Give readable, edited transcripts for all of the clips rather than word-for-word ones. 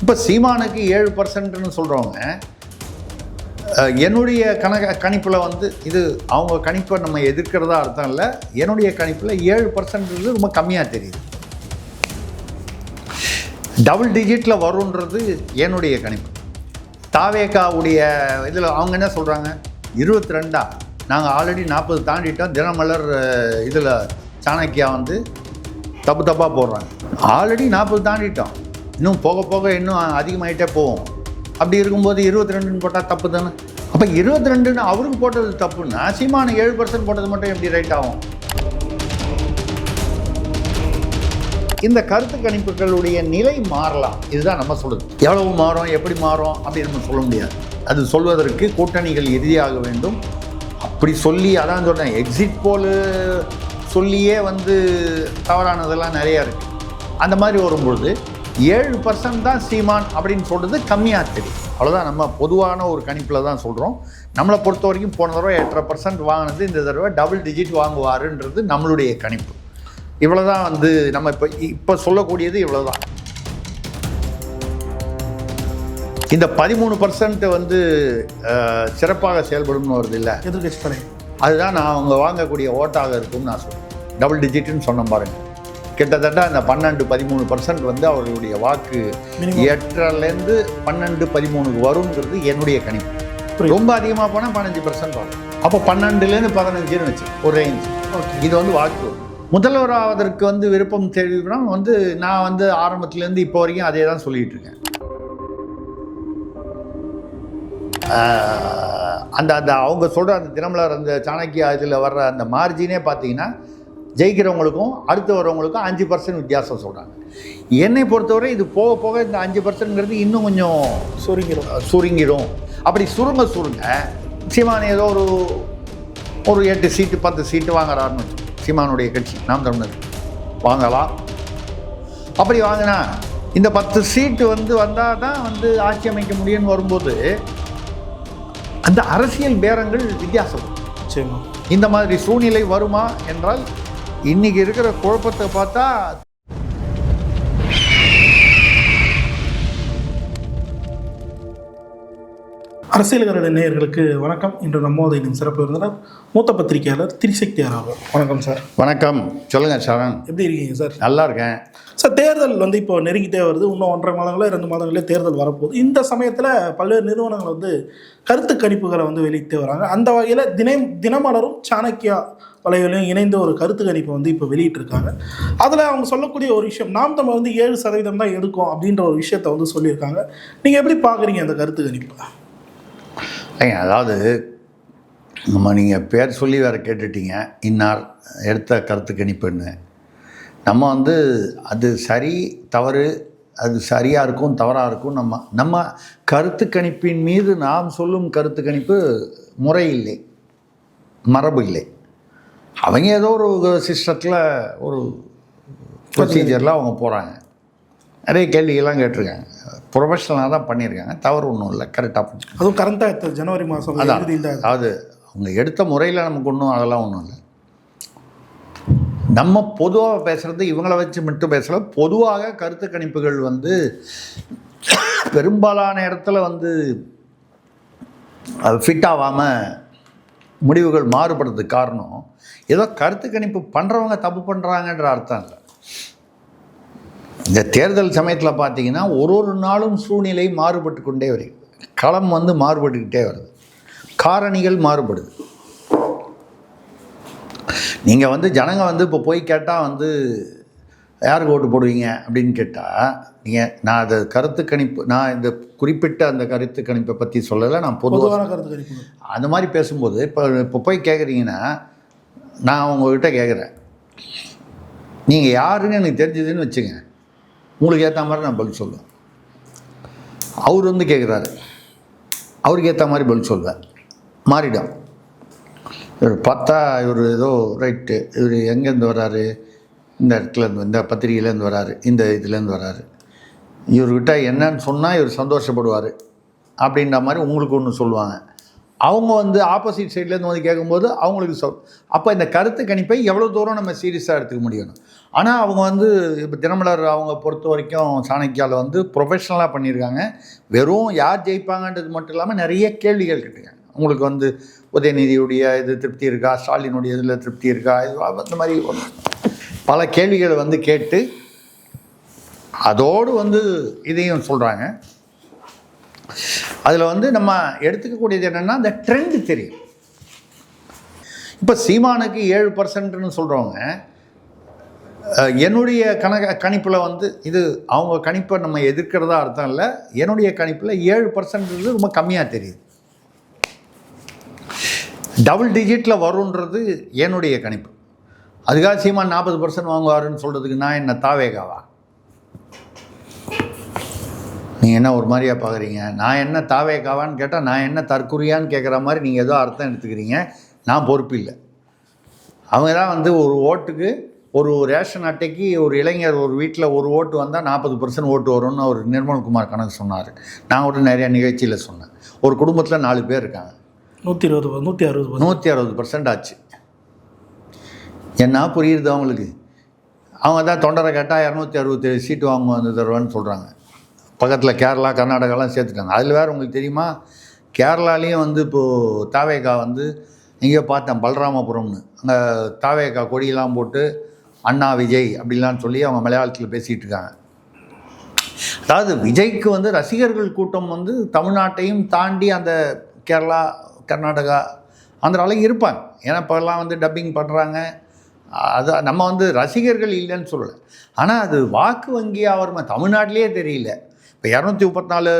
இப்போ சீமானுக்கு 7%ன்னு சொல்கிறவங்க என்னுடைய கணிப்பில் வந்து இது அவங்க கணிப்பை நம்ம எதிர்க்கிறதா அர்த்தம் இல்லை. என்னுடைய கணிப்பில் 7% ரொம்ப கம்மியாக தெரியுது. டபுள் டிஜிட்டில் வருன்றது என்னுடைய கணிப்பு. தாவேக்காவுடைய இதில் அவங்க என்ன சொல்கிறாங்க, 22 நாங்கள் ஆல்ரெடி 40 தாண்டிட்டோம். தினமலர் இதில் சாணக்கியா வந்து தப்பாக போடுறாங்க. ஆல்ரெடி 40 தாண்டிட்டோம், இன்னும் போக போக இன்னும் அதிகமாகிட்டே போவோம். அப்படி இருக்கும்போது 22ன்னு போட்டால் தப்பு தானே. அப்போ 22ன்னு அவருக்கு போட்டது தப்புன்னா சீமான 7% போட்டது மட்டும் எப்படி ரைட் ஆகும்? இந்த கருத்து கணிப்புகளுடைய நிலை மாறலாம். இதுதான் நம்ம சொல்லுது. எவ்வளவு மாறும், எப்படி மாறும் அப்படின்னு நம்ம சொல்ல முடியாது. அது சொல்வதற்கு கூட்டணிகள் இறுதியாக வேண்டும். அப்படி சொல்லி அதான் சொல்கிறேன், எக்ஸிட் போல் சொல்லியே வந்து தவறானதெல்லாம் நிறையா இருக்குது. அந்த மாதிரி வரும்பொழுது 7% தான் சீமான் அப்படின்னு சொல்கிறது கம்மியாக தெரியும். அவ்வளோதான். நம்ம பொதுவான ஒரு கணிப்பில் தான் சொல்கிறோம். நம்மளை பொறுத்த வரைக்கும் போன தடவை 8.5% வாங்கினது இந்த தடவை டபுள் டிஜிட் வாங்குவாருன்றது நம்மளுடைய கணிப்பு. இவ்வளோதான் வந்து நம்ம இப்போ சொல்லக்கூடியது இவ்வளோதான். இந்த 13% வந்து சிறப்பாக செயல்படும்னு வருது இல்லை, எதிர்கட்சி படை, அதுதான் நான் அவங்க வாங்கக்கூடிய ஓட்டாக இருக்கும்னு நான் சொல்கிறேன். டபுள் டிஜிட்னு சொன்ன பாருங்கள், கிட்டத்தட்ட அந்த 12-13% வந்து அவர்களுடைய வாக்கு 8லேருந்து 12-13 வருங்கிறது என்னுடைய கணிப்பு. ரொம்ப அதிகமாக போனால் 15% வரும். அப்போ 12லேருந்து 15ன்னு வச்சு ஒரு ரேஞ்ச். இது வந்து வாக்கு. முதல்வராவதற்கு வந்து விருப்பம் தெரிவிக்கணும் வந்து நான் வந்து ஆரம்பத்துலேருந்து இப்போ வரைக்கும் அதே தான் சொல்லிகிட்டு இருக்கேன். அந்த அந்த அவங்க சொல்கிற அந்த தினமலர் அந்த சாணக்கியா இதில் வர்ற அந்த மார்ஜினே பார்த்தீங்கன்னா ஜெயிக்கிறவங்களுக்கும் அடுத்து வரவங்களுக்கும் 5% வித்தியாசம் சொல்கிறாங்க. என்னை பொறுத்தவரை இது போக போக இந்த 5%ங்கிறது இன்னும் கொஞ்சம் சுருங்கிடும். அப்படி சுருங்க சீமான் ஏதோ ஒரு 8 சீட்டு 10 சீட்டு வாங்குறாருன்னு வச்சு, சீமானுடைய கட்சி நாம் தமிழர் வாங்கலாம். அப்படி வாங்கினா இந்த 10 சீட்டு வந்து வந்தால் தான் வந்து ஆட்சி அமைக்க முடியும்னு வரும்போது அந்த அரசியல் பேரங்கள் வித்தியாசம். இந்த மாதிரி சூழ்நிலை வருமா என்றால் இன்னைக்கு இருக்கிற குழப்பத்தை பார்த்தா அரசியல்களுடைய நேயர்களுக்கு வணக்கம். இன்று நம்மோடு இன்னும் சிறப்பு விருந்தினர் மூத்த பத்திரிகையாளர் திரிசக்தி அவர்கள். வணக்கம் சார். வணக்கம். சொல்லுங்கள் சரண். எப்படி இருக்கீங்க சார்? நல்லா இருக்கேன் சார். தேர்தல் வந்து இப்போ நெருங்கிட்டே வருது. இன்னும் 1.5 மாதங்களோ 2 மாதங்களே தேர்தல் வரப்போகுது. இந்த சமயத்தில் பல்வேறு நிறுவனங்கள் வந்து கருத்து கணிப்புகளை வந்து வெளியிட்டே வராங்க. அந்த வகையில் தினமலரும் சாணக்கியா வலையிலையும் இணைந்த ஒரு கருத்து கணிப்பை வந்து இப்போ வெளியிட்டிருக்காங்க. அதில் அவங்க சொல்லக்கூடிய ஒரு விஷயம், நாம் தமிழ் வந்து 7% தான் எடுக்கும் அப்படின்ற ஒரு விஷயத்தை வந்து சொல்லியிருக்காங்க. நீங்கள் எப்படி பார்க்குறீங்க அந்த கருத்து கணிப்பை? அதாவது நீங்கள் பேர் சொல்லி வேறு கேட்டுட்டீங்க, இன்னார் எடுத்த கருத்து கணிப்புன்னு. நம்ம வந்து அது சரி தவறு, அது சரியாக இருக்கும் தவறாக இருக்கும். நம்ம கருத்து கணிப்பின் மீது நாம் சொல்லும் கருத்து கணிப்பு முறை இல்லை, மரபு இல்லை. அவங்க ஏதோ ஒரு சிஸ்டத்தில் ஒரு ப்ரொசீஜரில் அவங்க போகிறாங்க. நிறைய கேள்விகள்லாம் கேட்டிருக்காங்க. ப்ரொஃபஷனலாக தான் பண்ணியிருக்காங்க, தவறு ஒன்றும் இல்லை, கரெக்டாக பண்ணி. அதுவும் கரெக்டாக ஜனவரி மாதம் அதான். அதாவது அவங்க எடுத்த முறையில் நமக்கு ஒன்றும் அதெல்லாம் ஒன்றும் இல்லை. நம்ம பொதுவாக பேசுகிறது இவங்கள வச்சு மட்டும் பேசல. பொதுவாக கருத்து கணிப்புகள் வந்து பெரும்பாலான இடத்துல வந்து அது ஃபிட் ஆகாமல் முடிவுகள் மாறுபடுறதுக்கு காரணம் ஏதோ கருத்து கணிப்பு பண்ணுறவங்க தப்பு பண்ணுறாங்கன்ற அர்த்தம் இல்லை. இந்த தேர்தல் சமயத்தில் பார்த்தீங்கன்னா ஒரு நாளும் சூழ்நிலை மாறுபட்டு கொண்டே வருது. களம் வந்து மாறுபட்டுக்கிட்டே வருது, காரணிகள் மாறுபடுது. நீங்கள் வந்து ஜனங்க வந்து இப்போ போய் கேட்டால் வந்து யாருக்கு ஓட்டு போடுவீங்க அப்படின்னு கேட்டால் நான் அது கருத்து கணிப்பு, நான் இந்த குறிப்பிட்ட அந்த கருத்து கணிப்பை பற்றி சொல்லலை, நான் பொதுவான கருத்து கணிப்பு அந்த மாதிரி பேசும்போது இப்போ போய் கேட்குறீங்கன்னா நான் உங்கள்கிட்ட கேட்குறேன், நீங்கள் யாருன்னு எனக்கு தெரிஞ்சதுன்னு வச்சுங்க, உங்களுக்கு ஏற்ற மாதிரி நான் பதில் சொல்லுவேன். அவர் வந்து கேட்குறாரு, அவருக்கு ஏற்ற மாதிரி பதில் சொல்லுவேன், மாறிடும். இவர் பார்த்தா இவர் ஏதோ ரைட்டு, இவர் எங்கேருந்து வர்றாரு, இந்த இடத்துலேருந்து, இந்த பத்திரிகையிலேருந்து வராரு, இந்த இதுலேருந்து வராரு, இவர்கிட்ட என்னன்னு சொன்னால் இவர் சந்தோஷப்படுவார் அப்படின்ற மாதிரி உங்களுக்கு ஒன்று சொல்லுவாங்க. அவங்க வந்து ஆப்போசிட் சைட்லேருந்து வந்து கேட்கும்போது அவங்களுக்கு அப்போ இந்த கருத்து கணிப்பை எவ்வளோ தூரம் நம்ம சீரியஸாக எடுத்துக்க முடியணும். ஆனால் அவங்க வந்து இப்போ தினமலர் அவங்க பொறுத்த வரைக்கும் சாணக்கியாவில் வந்து ப்ரொஃபஷ்னலாக பண்ணியிருக்காங்க. வெறும் யார் ஜெயிப்பாங்கன்றது மட்டும் இல்லாமல் நிறைய கேள்விகள் கேட்டுருக்காங்க. உங்களுக்கு வந்து உதயநிதியுடைய இது திருப்தி இருக்கா, ஸ்டாலினுடைய இதில் திருப்தி இருக்கா, இது அந்த மாதிரி பல கேள்விகளை வந்து கேட்டு அதோடு வந்து இதையும் சொல்கிறாங்க. அதில் வந்து நம்ம எடுத்துக்கக்கூடியது என்னென்னா இந்த ட்ரெண்டு தெரியும். இப்போ சீமானுக்கு 7%ன்னு சொல்கிறவங்க என்னுடைய கணிப்பில் வந்து இது அவங்க கணிப்பை நம்ம எதிர்க்கிறதா அர்த்தம் இல்லை. என்னுடைய கணிப்பில் 7% ரொம்ப கம்மியாக தெரியுது. டபுள் டிஜிட்டில் வருன்றது என்னுடைய கணிப்பு. அதுக்காக சீமான் 40% வாங்குவாருன்னு சொல்கிறதுக்கு நான் என்ன தாவேகாவா? நீங்கள் என்ன ஒரு மாதிரியாக பார்க்குறீங்க? நான் என்ன தாவேகாவான்னு கேட்டால் நான் என்ன தற்குறியான்னு கேட்குற மாதிரி நீங்கள் ஏதோ அர்த்தம் எடுத்துக்கிறீங்க. நான் பொறுப்பு இல்லை. அவங்க தான் வந்து ஒரு ஓட்டுக்கு ஒரு ரேஷன் அட்டைக்கு ஒரு இளைஞர் ஒரு வீட்டில் ஒரு ஓட்டு வந்தால் 40% ஓட்டு வரும்னு அவர் நிர்மல்குமார் கணக்கு சொன்னார். நான் கூட நிறையா நிகழ்ச்சியில் சொன்னேன். ஒரு குடும்பத்தில் 4 பேர் இருக்காங்க, 160% ஆச்சு. என்ன புரியுது அவங்களுக்கு? அவங்க தான் தொண்டரை கேட்டால் 267 சீட்டு வாங்க வந்து தருவான்னு சொல்கிறாங்க. பக்கத்தில் கேரளா கர்நாடகாலாம் சேர்த்துட்டாங்க. அதில் வேறு உங்களுக்கு தெரியுமா, கேரளாலேயும் வந்து இப்போது தாவேகா வந்து இங்கே பார்த்தேன் பலராமபுரம்னு, அங்கே தாவேகா கொடியெல்லாம் போட்டு அண்ணா விஜய் அப்படிலாம் சொல்லி அவங்க மலையாளத்தில் பேசிகிட்டு இருக்காங்க. அதாவது விஜய்க்கு வந்து ரசிகர்கள் கூட்டம் வந்து தமிழ்நாட்டையும் தாண்டி அந்த கேரளா கர்நாடகா ஆந்திராவில் இருப்பாங்க. ஏன்னா இப்போல்லாம் வந்து டப்பிங் பண்ணுறாங்க. அது நம்ம வந்து ரசிகர்கள் இல்லைன்னு சொல்லலை. ஆனால் அது வாக்கு வங்கியாக வருமா தமிழ்நாட்டிலே தெரியல. இப்போ 234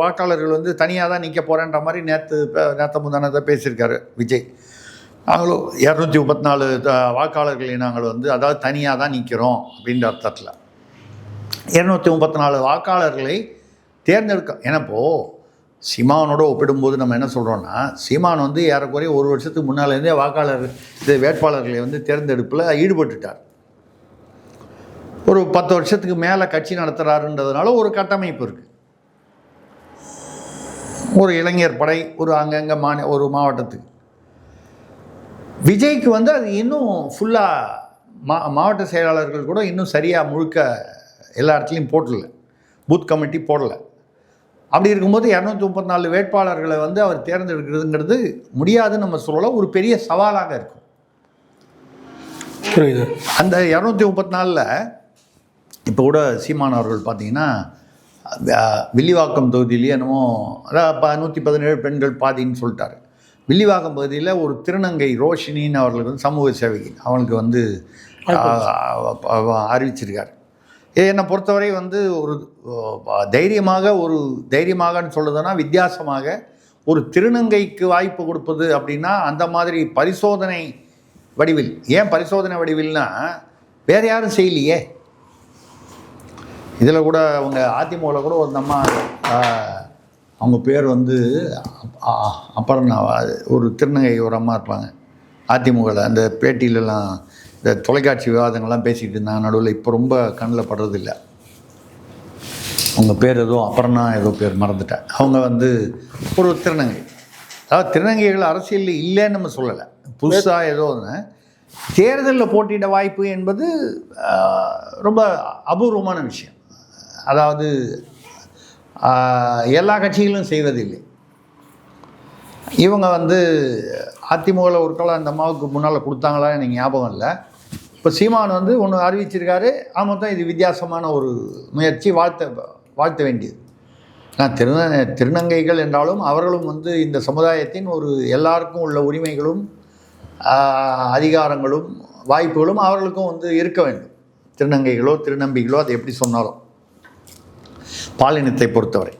வாக்காளர்கள் வந்து தனியாக தான் நிற்க போகிறேன்ற மாதிரி நேற்று முந்தானதை பேசியிருக்காரு விஜய். நாங்களும் 234 வாக்காளர்களை நாங்கள் வந்து அதாவது தனியாக தான் நிற்கிறோம் அப்படின்ற அர்த்தத்தில் 234 வாக்காளர்களை தேர்ந்தெடுக்க. ஏன்னாப்போ சீமானோட ஒப்பிடும்போது நம்ம என்ன சொல்கிறோன்னா, சீமான் வந்து ஏறக்குறைய 1 வருஷத்துக்கு முன்னாலேருந்தே வேட்பாளர்களை வந்து தேர்ந்தெடுப்பில் ஈடுபட்டுட்டார். ஒரு 10 வருஷத்துக்கு மேலே கட்சி நடத்துகிறாருன்றதுனால ஒரு கட்டமைப்பு இருக்குது. ஒரு இளைஞர் படை ஒரு அங்கங்கே ஒரு மாவட்டத்துக்கு. விஜய்க்கு வந்து அது இன்னும் ஃபுல்லாக மாவட்ட செயலாளர்கள் கூட இன்னும் சரியாக முழுக்க எல்லா இடத்துலையும் போடல, பூத் கமிட்டி போடலை. அப்படி இருக்கும்போது 234 வேட்பாளர்களை வந்து அவர் தேர்ந்தெடுக்கிறதுங்கிறது முடியாதுன்னு நம்ம சொல்லலாம். ஒரு பெரிய சவாலாக இருக்கும். புரியுது. அந்த 234 இப்போ கூட சீமான் அவர்கள் பார்த்தீங்கன்னா வில்லிவாக்கம் தொகுதியிலேயே என்னமோ அதாவது 117 பெண்கள் பாதின்னு சொல்லிட்டாரு. வில்லிவாக்கம் பகுதியில் ஒரு திருநங்கை ரோஷினின்னு அவர்களுக்கு வந்து சமூக சேவகி அவங்களுக்கு வந்து அறிவிச்சிருக்கார். என்னை பொறுத்தவரை வந்து ஒரு தைரியமாகன்னு சொல்லுதுன்னா வித்தியாசமாக ஒரு திருநங்கைக்கு வாய்ப்பு கொடுப்பது அப்படின்னா அந்த மாதிரி பரிசோதனை வடிவில். ஏன் பரிசோதனை வடிவில்னா வேறு யாரும் செய்யலையே. இதில் கூட அவங்க அதிமுகவில் கூட ஒரு அம்மா அவங்க பேர் வந்து அப்புறம் ஒரு திருநங்கை ஒரு அம்மா இருப்பாங்க அதிமுகவில். அந்த பேட்டியிலலாம் இந்த தொலைக்காட்சி விவாதங்கள்லாம் பேசிகிட்டு இருந்தாங்க நடுவில். இப்போ ரொம்ப கண்ணில் படுறதில்ல. அவங்க பேர் ஏதோ அப்புறம்னா ஏதோ பேர் மறந்துட்டேன். அவங்க வந்து ஒரு திருநங்கை. அதாவது திருநங்கைகள் அரசியலில் இல்லைன்னு நம்ம சொல்லலை, புதுசாக ஏதோ ஒன்று தேர்தலில் போட்டியிட வாய்ப்பு என்பது ரொம்ப அபூர்வமான விஷயம். அதாவது எல்லா கட்சிகளும் செய்வதில்லை. இவங்க வந்து அதிமுகவில் ஒரு காலம் அந்த அம்மாவுக்கு முன்னால் கொடுத்தாங்களா எனக்கு ஞாபகம் இல்லை. இப்போ சீமான் வந்து ஒன்று அறிவிச்சிருக்காரு. ஆமாம் தான், இது வித்தியாசமான ஒரு முயற்சி, வாழ்த்த வேண்டியது. நான் திருநங்கைகள் என்றாலும் அவர்களும் வந்து இந்த சமுதாயத்தின் ஒரு எல்லாருக்கும் உள்ள உரிமைகளும் அதிகாரங்களும் வாய்ப்புகளும் அவர்களுக்கும் வந்து இருக்க வேண்டும். திருநங்கைகளோ திருநம்பிகளோ அதை எப்படி சொன்னாலும் பாலினத்தை பொறுத்தவரை.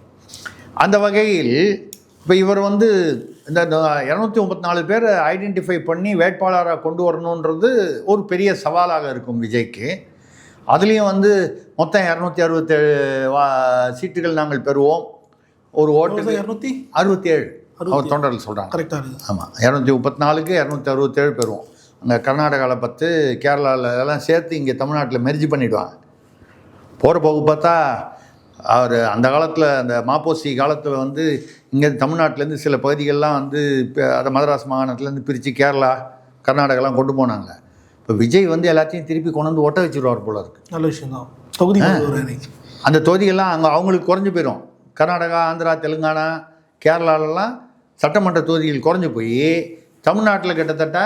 அந்த வகையில் இப்போ இவர் வந்து இந்த 234 பேர் ஐடென்டிஃபை பண்ணி வேட்பாளராக கொண்டு வரணுன்றது ஒரு பெரிய சவாலாக இருக்கும் விஜய்க்கு. அதுலேயும் வந்து மொத்தம் 267 சீட்டுகள் நாங்கள் பெறுவோம். ஒரு ஓட்டுக்கு 267 அவர் தொண்டர்கள் சொல்கிறாங்க. கரெக்டாக. ஆமாம், 234க்கு 267 பெறுவோம். அங்கே கர்நாடகாவில் 10, கேரளாவில் எல்லாம் சேர்த்து இங்கே தமிழ்நாட்டில் மெர்ஜி பண்ணிவிடுவாங்க. போகிற போக பார்த்தா அவர் அந்த காலத்தில் அந்த மாப்போசி காலத்தில் வந்து இங்கே தமிழ்நாட்டிலேருந்து சில பகுதிகள்லாம் வந்து இப்போ அதை மதராஸ் மாகாணத்துலேருந்து பிரித்து கேரளா கர்நாடகாலாம் கொண்டு போனாங்க. இப்போ விஜய் வந்து எல்லாத்தையும் திருப்பி கொண்டு வந்து ஒட்ட வச்சுருவார் போல இருக்கு. நல்ல விஷயம் தான். தொகுதி அந்த தொகுதியெல்லாம் அங்கே அவங்களுக்கு குறைஞ்சி போயிடும். கர்நாடகா, ஆந்திரா, தெலுங்கானா, கேரளாலெல்லாம் சட்டமன்ற தொகுதிகள் குறைஞ்சி போய் தமிழ்நாட்டில் கிட்டத்தட்ட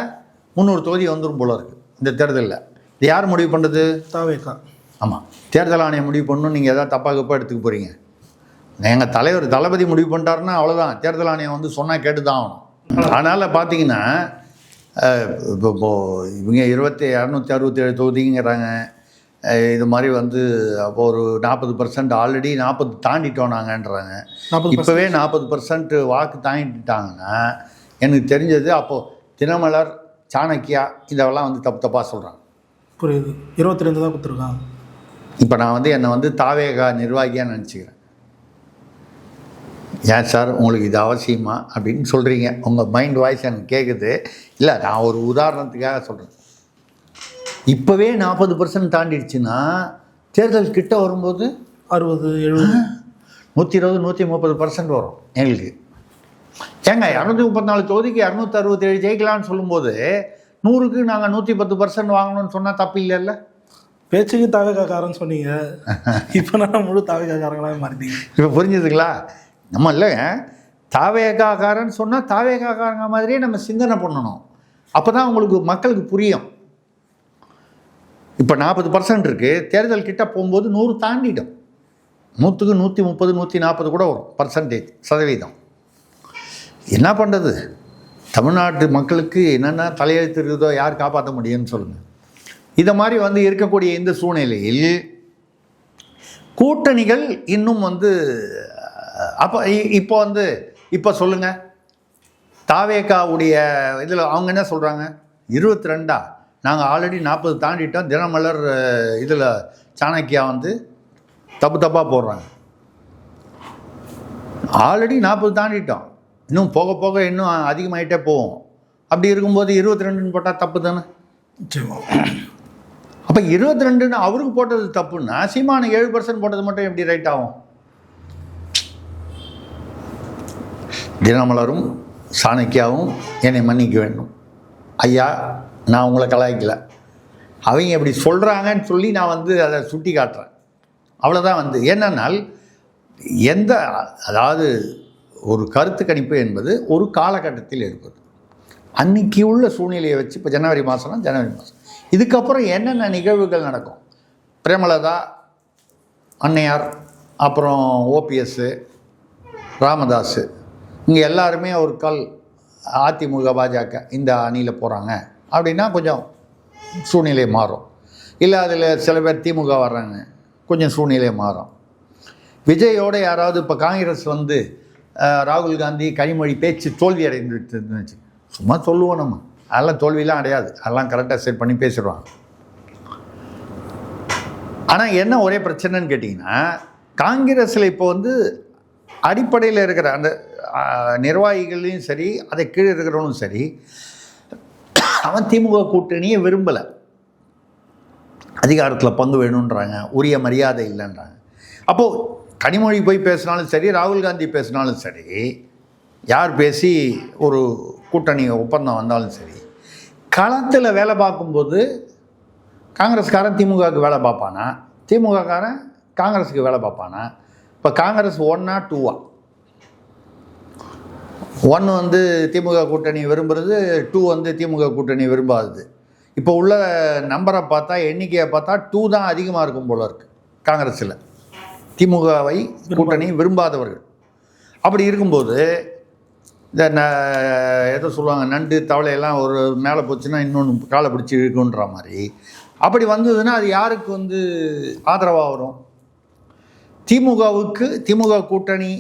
300 தொகுதி வந்துடும் போல இருக்குது இந்த தேர்தலில். இது யார் முடிவு பண்ணுறது? தாவேகா. ஆமாம், தேர்தல் ஆணையம் முடிவு பண்ணணும். நீங்கள் எதாவது தப்பாக எடுத்துக்க போகிறீங்க. எங்கள் தலைவர் தளபதி முடிவு பண்ணிட்டாருன்னா அவ்வளோதான். தேர்தல் ஆணையம் வந்து சொன்னால் கேட்டு தான் ஆகணும். அதனால் பார்த்தீங்கன்னா இப்போ இவங்க 267 தொகுதிங்கிறாங்க. இது மாதிரி வந்து அப்போ ஒரு 40% ஆல்ரெடி 40 தாண்டிட்டோம் நாங்கன்றாங்க. இப்போவே 40% வாக்கு தாண்டிட்டாங்கன்னா எனக்கு தெரிஞ்சது அப்போது தினமலர், சாணக்கியா இதெல்லாம் வந்து தப்பாக சொல்கிறாங்க. புரியுது. 22 தான் கொடுத்துருக்காங்க. இப்போ நான் வந்து என்னை வந்து தாவேகா நிர்வாகியாக நினச்சிக்கிறேன். ஏன் சார் உங்களுக்கு இது அவசியமா அப்படின்னு சொல்கிறீங்க. உங்கள் மைண்ட் வாய்ஸ் எனக்கு கேட்குது. இல்லை, நான் ஒரு உதாரணத்துக்காக சொல்கிறேன். இப்போவே 40% தாண்டிடுச்சுன்னா தேர்தல் கிட்ட வரும்போது 60, 70, 120, 130% வரும் எங்களுக்கு. ஏங்க 234 தொகுதிக்கு 267 ஜெயிக்கலான்னு சொல்லும்போது 100க்கு நாங்கள் 110% வாங்கணும்னு சொன்னால் தப்பு இல்லைல்ல? பேச்சுக்கு தாவேகாக்காரன்னு சொன்னீங்க, இப்போ நான் முழு தாவேகாக்காரங்களாக மாறிட்டீங்க. இப்போ புரிஞ்சுதுங்களா? நம்ம இல்லைங்க, தாவேகாக்காரன்னு சொன்னால் தாவேகாக்காரங்க மாதிரியே நம்ம சிந்தனை பண்ணணும். அப்போ தான் உங்களுக்கு மக்களுக்கு புரியும். இப்போ 40% இருக்குது. தேர்தல் கிட்ட போகும்போது 100 தாண்டிடும். 100க்கு 130, 140 கூட வரும் சதவீதம். என்ன பண்ணுறது? தமிழ்நாட்டு மக்களுக்கு என்னென்ன தலையெழுத்து இருக்குதோ யார் காப்பாற்ற முடியும்னு சொல்லுங்கள். இதை மாதிரி வந்து இருக்கக்கூடிய இந்த சூழ்நிலையில் கூட்டணிகள் இன்னும் வந்து இப்போ சொல்லுங்கள், தாவேகாவுடைய இதில் அவங்க என்ன சொல்கிறாங்க? 22 நாங்கள் ஆல்ரெடி 40 தாண்டிட்டோம். தினமலர் இதில் சாணக்கியா வந்து தப்பாக போடுறாங்க. ஆல்ரெடி 40 தாண்டிட்டோம், இன்னும் போக போக இன்னும் அதிகமாகிட்டே போவோம். அப்படி இருக்கும்போது 22ன்னு போட்டால் தப்பு தானே? அப்போ 22ன்னு அவருக்கு போட்டது தப்புன்னா சீமானுக்கு 7% போட்டது மட்டும் எப்படி ரைட் ஆகும்? தினமலரும் சாணக்கியாவும் என்னை மன்னிக்க வேண்டும் ஐயா, நான் உங்களை கலாய்க்கல. அவங்க எப்படி சொல்கிறாங்கன்னு சொல்லி நான் வந்து அதை சுட்டி காட்டுறேன். அவ்வளோதான். வந்து என்னன்னால் அதாவது ஒரு கருத்து கணிப்பு என்பது ஒரு காலகட்டத்தில் இருப்பது. அன்றைக்கி உள்ள சூழ்நிலையை வச்சு இப்போ ஜனவரி மாதம் இதுக்கப்புறம் என்னென்ன நிகழ்வுகள் நடக்கும்? பிரேமலதா, அன்னையார், அப்புறம் ஓபிஎஸ்ஸு, ராமதாஸு, இங்கே எல்லாருமே ஒரு அதிமுக, பாஜக இந்த அணியில் போகிறாங்க அப்படின்னா கொஞ்சம் சூழ்நிலை மாறும். இல்லை அதில் சில பேர் திமுக வர்றாங்க, கொஞ்சம் சூழ்நிலை மாறும். விஜயோடு யாராவது இப்போ காங்கிரஸ் வந்து ராகுல் காந்தி கனிமொழி பேச்சு தோல்வி அடைந்துச்சு, சும்மா சொல்லுவோம் நம்ம, அதெல்லாம் தோல்வியெலாம் அடையாது, அதெல்லாம் கரெக்டாக செட் பண்ணி பேசிடுவாங்க. ஆனால் என்ன ஒரே பிரச்சனைன்னு கேட்டிங்கன்னா, காங்கிரஸில் இப்போ வந்து அடிப்படையில் இருக்கிற அந்த நிர்வாகிகளையும் சரி, அதை கீழே இருக்கிறவனும் சரி, அவன் திமுக கூட்டணியை விரும்பலை. அதிகாரத்தில் பங்கு வேணுன்றாங்க, உரிய மரியாதை இல்லைன்றாங்க. அப்போது கனிமொழி போய் பேசினாலும் சரி, ராகுல் காந்தி பேசினாலும் சரி, யார் பேசி ஒரு கூட்டணி ஒப்பந்தம் வந்தாலும் சரி, களத்தில் வேலை பார்க்கும்போது காங்கிரஸ்காரன் திமுகவுக்கு வேலை பார்ப்பானா, திமுககாரன் காங்கிரஸுக்கு வேலை பார்ப்பானா? இப்போ காங்கிரஸ் 1 or 2? 1 வந்து திமுக கூட்டணி விரும்புகிறது, 2 வந்து திமுக கூட்டணி விரும்பாதது. இப்போ உள்ள நம்பரை பார்த்தா, எண்ணிக்கையை பார்த்தா 2 தான் அதிகமாக இருக்கும் போல இருக்குது காங்கிரஸில், திமுகவை கூட்டணி விரும்பாதவர்கள். அப்படி இருக்கும்போது இந்த எதோ சொல்லுவாங்க, நண்டு தவளையெல்லாம் ஒரு மேலே போச்சுன்னா இன்னொன்று காலை பிடிச்சி இழுக்குன்ற மாதிரி, அப்படி வந்ததுன்னா அது யாருக்கு வந்து ஆதரவாக வரும்? திமுகவுக்கு, திமுக கூட்டணி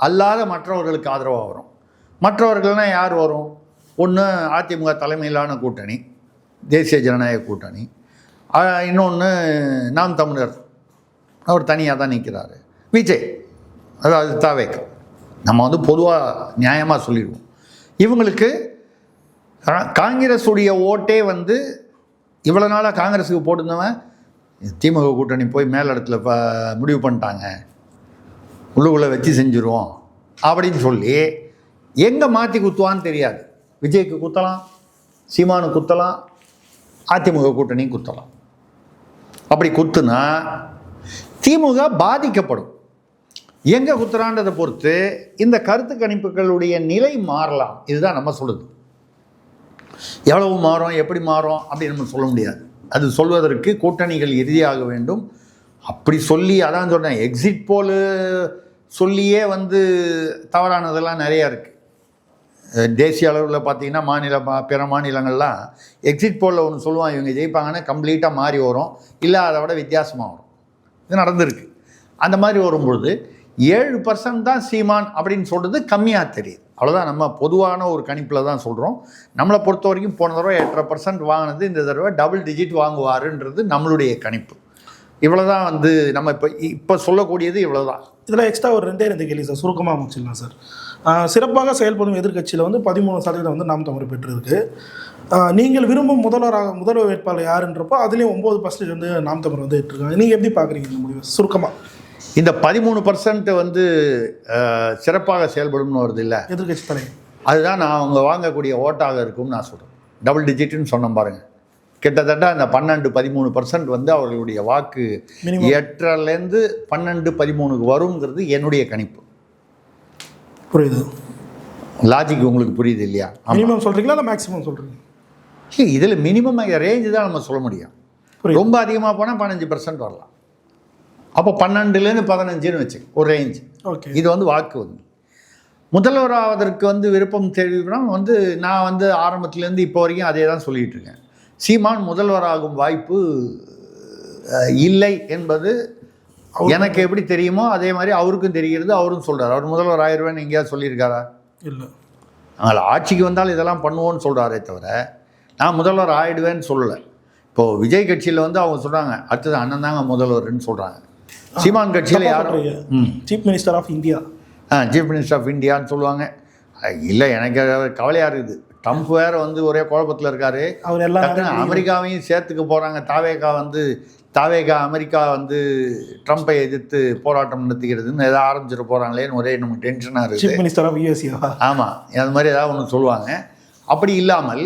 அல்லாத மற்றவர்களுக்கு ஆதரவாக வரும். மற்றவர்கள்னால் யார் வரும்? ஒன்று அதிமுக தலைமையிலான கூட்டணி, தேசிய ஜனநாயக கூட்டணி, இன்னொன்று நாம் தமிழர், அவர் தனியாக தான் நிற்கிறாரு. விஜய், அதாவது தாவேகா. நம்ம வந்து பொதுவாக நியாயமாக சொல்லிடுவோம். இவங்களுக்கு காங்கிரஸுடைய ஓட்டே வந்து இவ்வளோ நாளாக காங்கிரஸுக்கு போட்டிருந்தவன் திமுக கூட்டணி போய் மேலிடத்துல முடிவு பண்ணிட்டாங்க, உள்ளுக்குள்ளே வச்சு செஞ்சுருவோம் அப்படின்னு சொல்லி எங்கே மாற்றி குத்துவான்னு தெரியாது. விஜய்க்கு குத்தலாம், சீமானு குத்தலாம், அதிமுக கூட்டணி குத்தலாம். அப்படி குத்துனா திமுக பாதிக்கப்படும். எங்கே குத்துறான்றதை பொறுத்து இந்த கருத்து கணிப்புகளுடைய நிலை மாறலாம். இதுதான் நம்ம சொல்லுது. எவ்வளவு மாறும், எப்படி மாறும் அப்படின்னு நம்ம சொல்ல முடியாது. அது சொல்வதற்கு கூட்டணிகள் இறுதியாக வேண்டும். அப்படி சொல்லி அதான் சொன்னேன், எக்ஸிட் போல் சொல்லியே தவறானதெல்லாம் நிறையா இருக்குது. தேசிய அளவில் பார்த்தீங்கன்னா பிற மாநிலங்கள்லாம் எக்ஸிட் போலில் ஒன்று சொல்லுவான், இவங்க ஜெயிப்பாங்கன்னா கம்ப்ளீட்டாக மாறி வரும், இல்லை அதை விட வித்தியாசமாக வரும். இது நடந்திருக்கு. அந்த மாதிரி வரும்பொழுது 7% தான் சீமான் அப்படின்னு சொல்கிறது கம்மியாக தெரியுது. அவ்வளோதான். நம்ம பொதுவான ஒரு கணிப்பில் தான் சொல்கிறோம். நம்மளை பொறுத்த வரைக்கும் போன தடவை 8.5% வாங்கினது, இந்த தடவை டபுள் டிஜிட் வாங்குவாருன்றது நம்மளுடைய கணிப்பு. இவ்வளோ தான் நம்ம இப்போ சொல்லக்கூடியது இவ்வளோ தான். இதில் எக்ஸ்ட்ரா ஒரு 2 கேள்வி சார், சுருக்கமாக முடிச்சிடலாம் சார். சிறப்பாக செயல்படும் எதிர்க்கட்சியில் 13% நாம் தமிழர் பெற்றிருக்கு. நீங்கள் விரும்பும் முதல்வர் வேட்பாளர் யாருன்றப்போ அதுலேயும் 9% நாம் தமிழர் ஏற்றிருக்காங்க. நீங்கள் எப்படி பார்க்குறீங்க இந்த முடிவு சுருக்கமாக? இந்த 13% சிறப்பாக செயல்படும்னு வருது இல்லை எதிர்கட்சி தலைவர், அதுதான் நான் அவங்க வாங்கக்கூடிய ஓட்டாக இருக்கும்னு நான் சொல்கிறேன். டபுள் டிஜிட்னு சொன்ன பாருங்கள், கிட்டத்தட்ட அந்த 12-13% அவர்களுடைய வாக்கு 8லேருந்து 12-13 வருங்கிறது என்னுடைய கணிப்பு. புரியுது. லாஜிக் உங்களுக்கு புரியுது இல்லையா? மினிமம் சொல்கிறீங்களா இல்லை மேக்ஸிமம் சொல்கிறீங்க? இதில் மினிமம் ரேஞ்சு தான் நம்ம சொல்ல முடியும். ரொம்ப அதிகமாக போனால் 15% வரலாம். அப்போ 12லேருந்து 15ன்னு வச்சு ஒரு ரேஞ்ச். ஓகே. இது வாக்கு முதல்வராவதற்கு விருப்பம் தெரிவிக்கணும். நான் ஆரம்பத்துலேருந்து இப்போ வரைக்கும் அதே தான் சொல்லிகிட்டு இருக்கேன். சீமான் முதல்வராகும் வாய்ப்பு இல்லை என்பது எனக்கு எப்படி தெரியுமோ அதே மாதிரி அவருக்கும் தெரிகிறது. அவரும் சொல்கிறார். அவர் முதல்வர் ஆயிடுவேன்னு எங்கேயாவது சொல்லியிருக்காரா? இல்லை. நாங்கள் ஆட்சிக்கு வந்தால் இதெல்லாம் பண்ணுவோன்னு சொல்கிறாரே தவிர நான் முதல்வர் ஆயிடுவேன்னு சொல்லலை. இப்போது விஜய் கட்சியில் அவங்க சொல்கிறாங்க அடுத்தது அண்ணன் தாங்க முதல்வர்னு சொல்கிறாங்க. சீமான் கட்சியில் யாரும் chief minister of India, chief minister of இந்தியான்னு சொல்லுவாங்க. இல்லை, எனக்கு கவலையாக இருக்குது. ட்ரம்ப் வேறு ஒரே குழப்பத்தில் இருக்கார். அவர் எல்லாம் அமெரிக்காவையும் சேர்த்துக்க போகிறாங்க. தாவேகா அமெரிக்கா ட்ரம்ப்பை எதிர்த்து போராட்டம் நடத்துகிறதுன்னு எதாவது ஆரம்பிச்சிட போகிறாங்களேன்னு ஒரே நமக்கு டென்ஷனாக இருக்குது. Chief minister of USA. ஆமாம், அது மாதிரி ஏதாவது ஒன்று சொல்லுவாங்க. அப்படி இல்லாமல்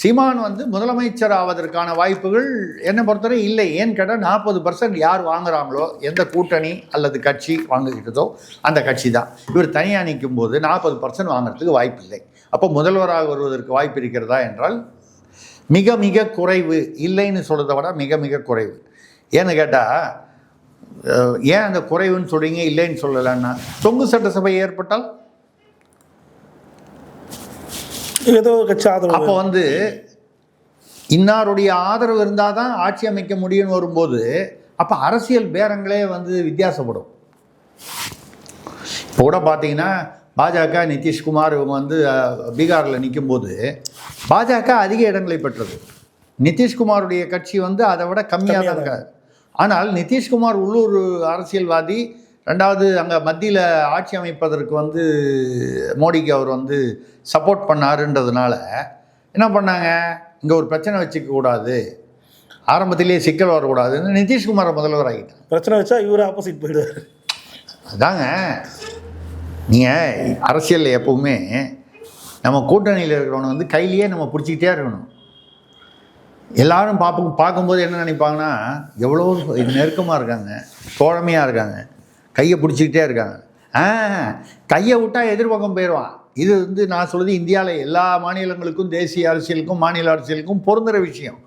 சீமான் முதலமைச்சர் ஆவதற்கான வாய்ப்புகள் என்னை பொறுத்தவரை இல்லை. ஏன்னு கேட்டால் 40% யார் வாங்குகிறாங்களோ, எந்த கூட்டணி அல்லது கட்சி வாங்கிக்கிட்டதோ அந்த கட்சி தான். இவர் தனியாக நிற்கும் போது 40% வாங்குறதுக்கு வாய்ப்பு இல்லை. அப்போ முதல்வராக வருவதற்கு வாய்ப்பு இருக்கிறதா என்றால் மிக மிக குறைவு. இல்லைன்னு சொல்கிறத விட மிக மிக குறைவு. ஏன்னு கேட்டால் ஏன் அந்த குறைவுன்னு சொல்கிறீங்க, இல்லைன்னு சொல்லலைன்னா தொங்கு சட்டசபை ஏற்பட்டால் ஏதோ கட்சி ஆதரவு, அப்போ இன்னாருடைய ஆதரவு இருந்தால் தான் ஆட்சி அமைக்க முடியும்னு வரும்போது அப்போ அரசியல் பேரங்களே வித்தியாசப்படும். இப்போ கூட பார்த்தீங்கன்னா பாஜக நிதிஷ்குமார் இவங்க பீகாரில் நிற்கும்போது பாஜக அதிக இடங்களை பெற்றது. நிதிஷ்குமாருடைய கட்சி அதை விட கம்மியாக தான் இருக்காது. ஆனால் நிதிஷ்குமார் உள்ளூர் அரசியல்வாதி. ரெண்டாவது அங்கே மத்தியில் ஆட்சி அமைப்பதற்கு மோடிக்கு அவர் சப்போர்ட் பண்ணாருன்றதுனால என்ன பண்ணாங்க, இங்கே ஒரு பிரச்சனை வச்சுக்க கூடாது, ஆரம்பத்திலேயே சிக்கல் வரக்கூடாதுன்னு நிதிஷ்குமாரை முதல்வர் ஆகிட்டாங்க. பிரச்சனை வச்சா இவர் ஆப்போசிட் போயிடுவார். அதாங்க, நீங்கள் அரசியலில் எப்போவுமே நம்ம கூட்டணியில் இருக்கிறவனை கையிலேயே நம்ம பிடிச்சிக்கிட்டே இருக்கணும். எல்லாரும் பார்க்கும்போது என்ன நினைப்பாங்கன்னா, எவ்வளோ நெருக்கமாக இருக்காங்க, தோழமையாக இருக்காங்க, கையை பிடிச்சிக்கிட்டே இருக்காங்க. கையை விட்டால் எதிர்பக்கம் போயிடுவான். இது நான் சொல்கிறது இந்தியாவில் எல்லா மாநிலங்களுக்கும், தேசிய அரசியலுக்கும் மாநில அரசியலுக்கும் பொருந்துகிற விஷயம்.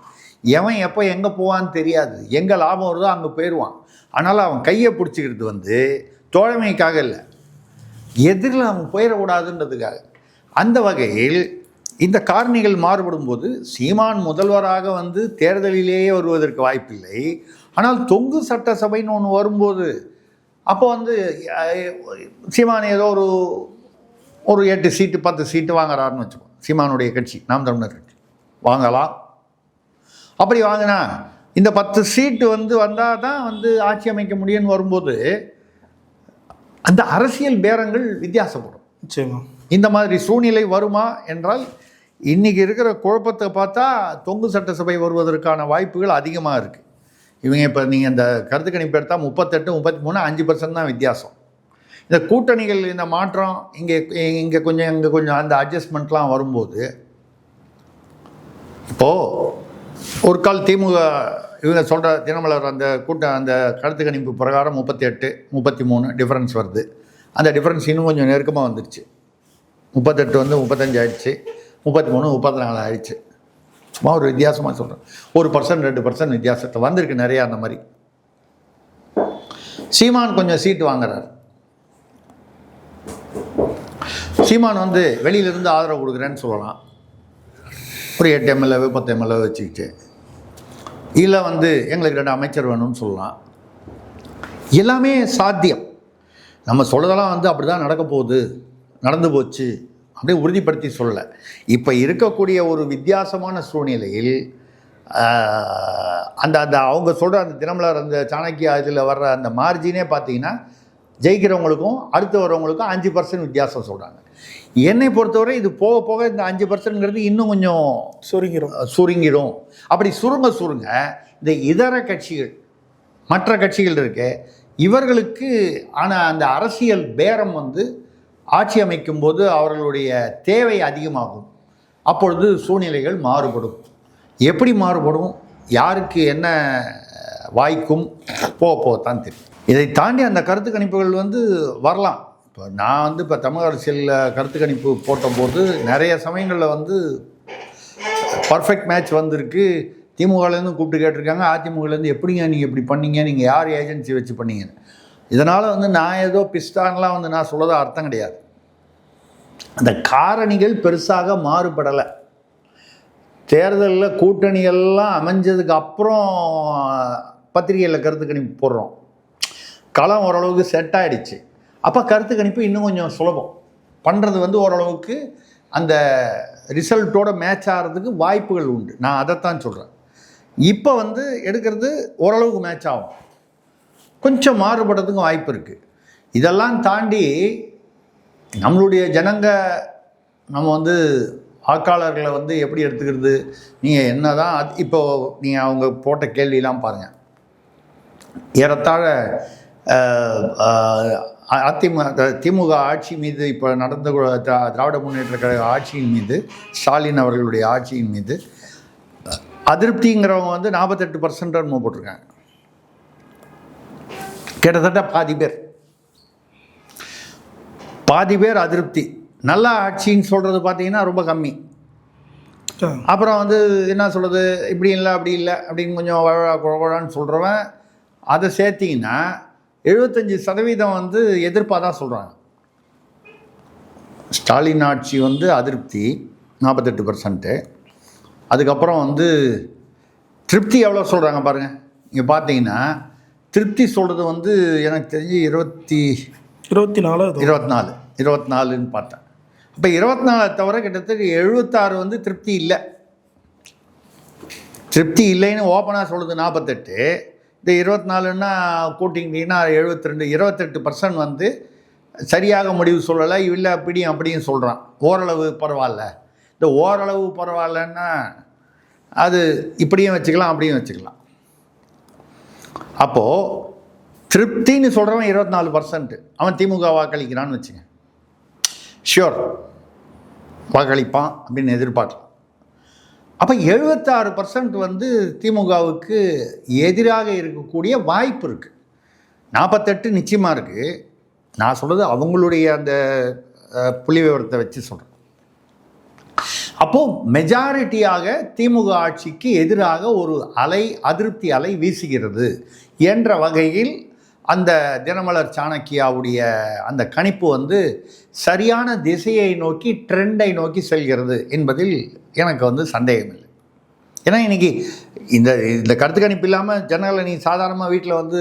எவன் எப்போ எங்கே போவான்னு தெரியாது. எங்கே லாபம் வருதோ அங்கே போயிடுவான். அதனால் அவன் கையை பிடிச்சிக்கிறது தோழமைக்காக இல்லை, எதிரில் அவன் போயிடக்கூடாதுன்றதுக்காக. அந்த வகையில் இந்த காரணிகள் மாறுபடும் போது சீமான் முதல்வராக தேர்தலிலேயே வருவதற்கு வாய்ப்பில்லை. ஆனால் தொங்கு சட்டசபைன்னு ஒன்று வரும்போது அப்போ சீமான் ஏதோ ஒரு 8 சீட்டு 10 சீட்டு வாங்குறாருன்னு வச்சுக்கோம். சீமானுடைய கட்சி நாம் தமிழர் கட்சி வாங்கலாம். அப்படி வாங்கினா இந்த 10 சீட்டு வந்தால் தான் ஆட்சி அமைக்க முடியும்னு வரும்போது அந்த அரசியல் பேரங்கள் வித்தியாசப்படும். நிச்சயமா இந்த மாதிரி சூழ்நிலை வருமா என்றால் இன்றைக்கி இருக்கிற குழப்பத்தை பார்த்தா தொங்கு சட்டசபை வருவதற்கான வாய்ப்புகள் அதிகமாக இருக்குது. இவங்க இப்போ நீங்கள் இந்த கருத்து கணிப்பு எடுத்தால் 38, 33, 5% தான் வித்தியாசம். இந்த கூட்டணிகள் இந்த மாற்றம் இங்கே கொஞ்சம் அந்த அட்ஜஸ்ட்மெண்ட்லாம் வரும்போது இப்போது ஒரு கால் திமுக இவங்க சொல்கிற தினமலர் அந்த அந்த கருத்து கணிப்பு பிரகாரம் 38 33 டிஃப்ரென்ஸ் வருது. அந்த டிஃப்ரென்ஸ் இன்னும் கொஞ்சம் நெருக்கமாக வந்துடுச்சு. 38 வந்து 35 ஆயிடுச்சு, 33 34 ஆயிடுச்சு. சும்மா ஒரு வித்தியாசமாக சொல்கிறேன். 1% 2% வித்தியாசத்தை வந்திருக்கு நிறையா. அந்த மாதிரி சீமான் கொஞ்சம் சீட்டு வாங்குறார். சீமான் வந்து வெளியிலிருந்து ஆதரவு கொடுக்குறேன்னு சொல்லலாம். ஒரு 8 MLA 10 MLA வச்சுக்கிட்டு, இல்லை வந்து எங்களுக்கு 2 அமைச்சர் வேணும்னு சொல்லலாம். எல்லாமே சாத்தியம். நம்ம சொல்கிறதெல்லாம் வந்து அப்படி தான் நடக்க போகுது, நடந்து போச்சு அப்படியே உறுதிப்படுத்தி சொல்லலை. இப்போ இருக்கக்கூடிய ஒரு வித்தியாசமான சூழ்நிலையில் அந்த அந்த அவங்க சொல்கிற அந்த தினமலர் அந்த சாணக்கியா இதில் வர்ற அந்த மார்ஜினே பார்த்தீங்கன்னா ஜெயிக்கிறவங்களுக்கும் அடுத்து வரவங்களுக்கும் 5% வித்தியாசம் சொல்கிறாங்க. என்னை பொறுத்தவரை இது போக போக இந்த 5%ங்கிறது இன்னும் கொஞ்சம் சுருங்கிடும். அப்படி சுருங்க இந்த இதர கட்சிகள், மற்ற கட்சிகள் இருக்கு, இவர்களுக்கு ஆனால் அந்த அரசியல் பேரம் வந்து ஆட்சி அமைக்கும் போது அவர்களுடைய தேவை அதிகமாகும். அப்பொழுது சூழ்நிலைகள் மாறுபடும். எப்படி மாறுபடும், யாருக்கு என்ன வாய்க்கும் போகத்தான் தெரியும். இதை தாண்டி அந்த கருத்து கணிப்புகள் வந்து வரலாம். இப்போ நான் வந்து இப்போ தமிழக அரசியலில் கருத்து கணிப்பு போட்டபோது நிறைய சமயங்களில் வந்து பர்ஃபெக்ட் மேட்ச் வந்திருக்கு. திமுகலேருந்து கூப்பிட்டு கேட்டிருக்காங்க, அதிமுகலேருந்து எப்படிங்க நீங்கள் இப்படி பண்ணீங்க, நீங்கள் யார் ஏஜென்சி வச்சு பண்ணீங்கன்னு. இதனால் வந்து நான் ஏதோ பிஸ்டான்லாம் வந்து நான் சொல்லதா அர்த்தம் கிடையாது. அந்த காரணிகள் பெருசாக மாறுபடலை. தேர்தலில் கூட்டணிகள்லாம் அமைஞ்சதுக்கு அப்புறம் பத்திரிகையில் கருத்து கணிப்பு போடுறோம். களம் ஓரளவுக்கு செட் ஆகிடுச்சு. அப்போ கருத்து கணிப்பு இன்னும் கொஞ்சம் சுலபம் பண்ணுறது வந்து ஓரளவுக்கு அந்த ரிசல்ட்டோட மேட்ச் ஆகிறதுக்கு வாய்ப்புகள் உண்டு. நான் அதைத்தான் சொல்கிறேன். இப்போ வந்து எடுக்கிறது ஓரளவுக்கு மேட்ச் ஆகும், கொஞ்சம் மாறுபடுறதுக்கும் வாய்ப்பு இருக்குது. இதெல்லாம் தாண்டி நம்மளுடைய ஜனங்க, நம்ம வந்து வாக்காளர்களை வந்து எப்படி எடுத்துக்கிறது, நீங்கள் என்ன தான் இப்போது நீங்கள் அவங்க போட்ட கேள்வியெல்லாம் பாருங்கள். ஏறத்தாழ திமுக ஆட்சி மீது இப்போ நடந்த திராவிட முன்னேற்ற கழக ஆட்சியின் மீது, ஸ்டாலின் அவர்களுடைய ஆட்சியின் மீது அதிருப்திங்கிறவங்க வந்து 48% என்னமோ போட்டிருக்காங்க. கிட்டத்தட்ட பாதி பேர் அதிருப்தி. நல்ல ஆட்சின்னு சொல்கிறது பார்த்தீங்கன்னா ரொம்ப கம்மி. அப்புறம் வந்து என்ன சொல்கிறது, இப்படி இல்லை அப்படி இல்லை அப்படின்னு கொஞ்சம் குழகுழான்னு சொல்கிறவன் அதை சேர்த்திங்கன்னா 75% வந்து எதிர்ப்பாக தான் சொல்கிறாங்க. ஸ்டாலின் ஆட்சி வந்து அதிருப்தி 48%. அதுக்கப்புறம் வந்து திருப்தி எவ்வளோ சொல்கிறாங்க பாருங்கள். இங்கே பார்த்தீங்கன்னா திருப்தி சொல்கிறது வந்து எனக்கு தெரிஞ்சு 24ன்னு பார்த்தேன். அப்போ 24 தவிர கிட்டத்தட்ட 76 வந்து திருப்தி இல்லை. திருப்தி இல்லைன்னு ஓப்பனாக சொல்லுது 48. இந்த 24ன்னா கூட்டிங்கிட்டிங்கன்னா 72, 28% வந்து சரியாக முடிவு சொல்லலை, இல்லை அப்படியும் சொல்கிறான். ஓரளவு பரவாயில்ல. இந்த ஓரளவு பரவாயில்லன்னா அது இப்படியும் வச்சுக்கலாம், அப்படியும் வச்சுக்கலாம். அப்போது திருப்தின்னு சொல்கிறவன் 24%, அவன் திமுக வாக்களிக்கிறான்னு வச்சுங்க, ஷியோர் வாக்களிப்பான் அப்படின்னு எதிர்பார்க்கலாம். அப்போ 76% வந்து திமுகவுக்கு எதிராக இருக்கக்கூடிய வாய்ப்பு இருக்குது. 48 நிச்சயமாக இருக்குது. நான் சொல்கிறது அவங்களுடைய அந்த புள்ளி விவரத்தை வச்சு சொல்கிறேன். அப்போது மெஜாரிட்டியாக திமுக ஆட்சிக்கு எதிராக ஒரு அதிருப்தி அலை வீசுகிறது என்ற வகையில் அந்த தினமலர் சாணக்கியாவுடைய அந்த கணிப்பு வந்து சரியான திசையை நோக்கி, ட்ரெண்டை நோக்கி செல்கிறது என்பதில் எனக்கு வந்து சந்தேகம் இல்லை. ஏன்னா இன்றைக்கி இந்த கருத்து கணிப்பு இல்லாமல் ஜனங்களை நீ சாதாரணமாக வீட்டில் வந்து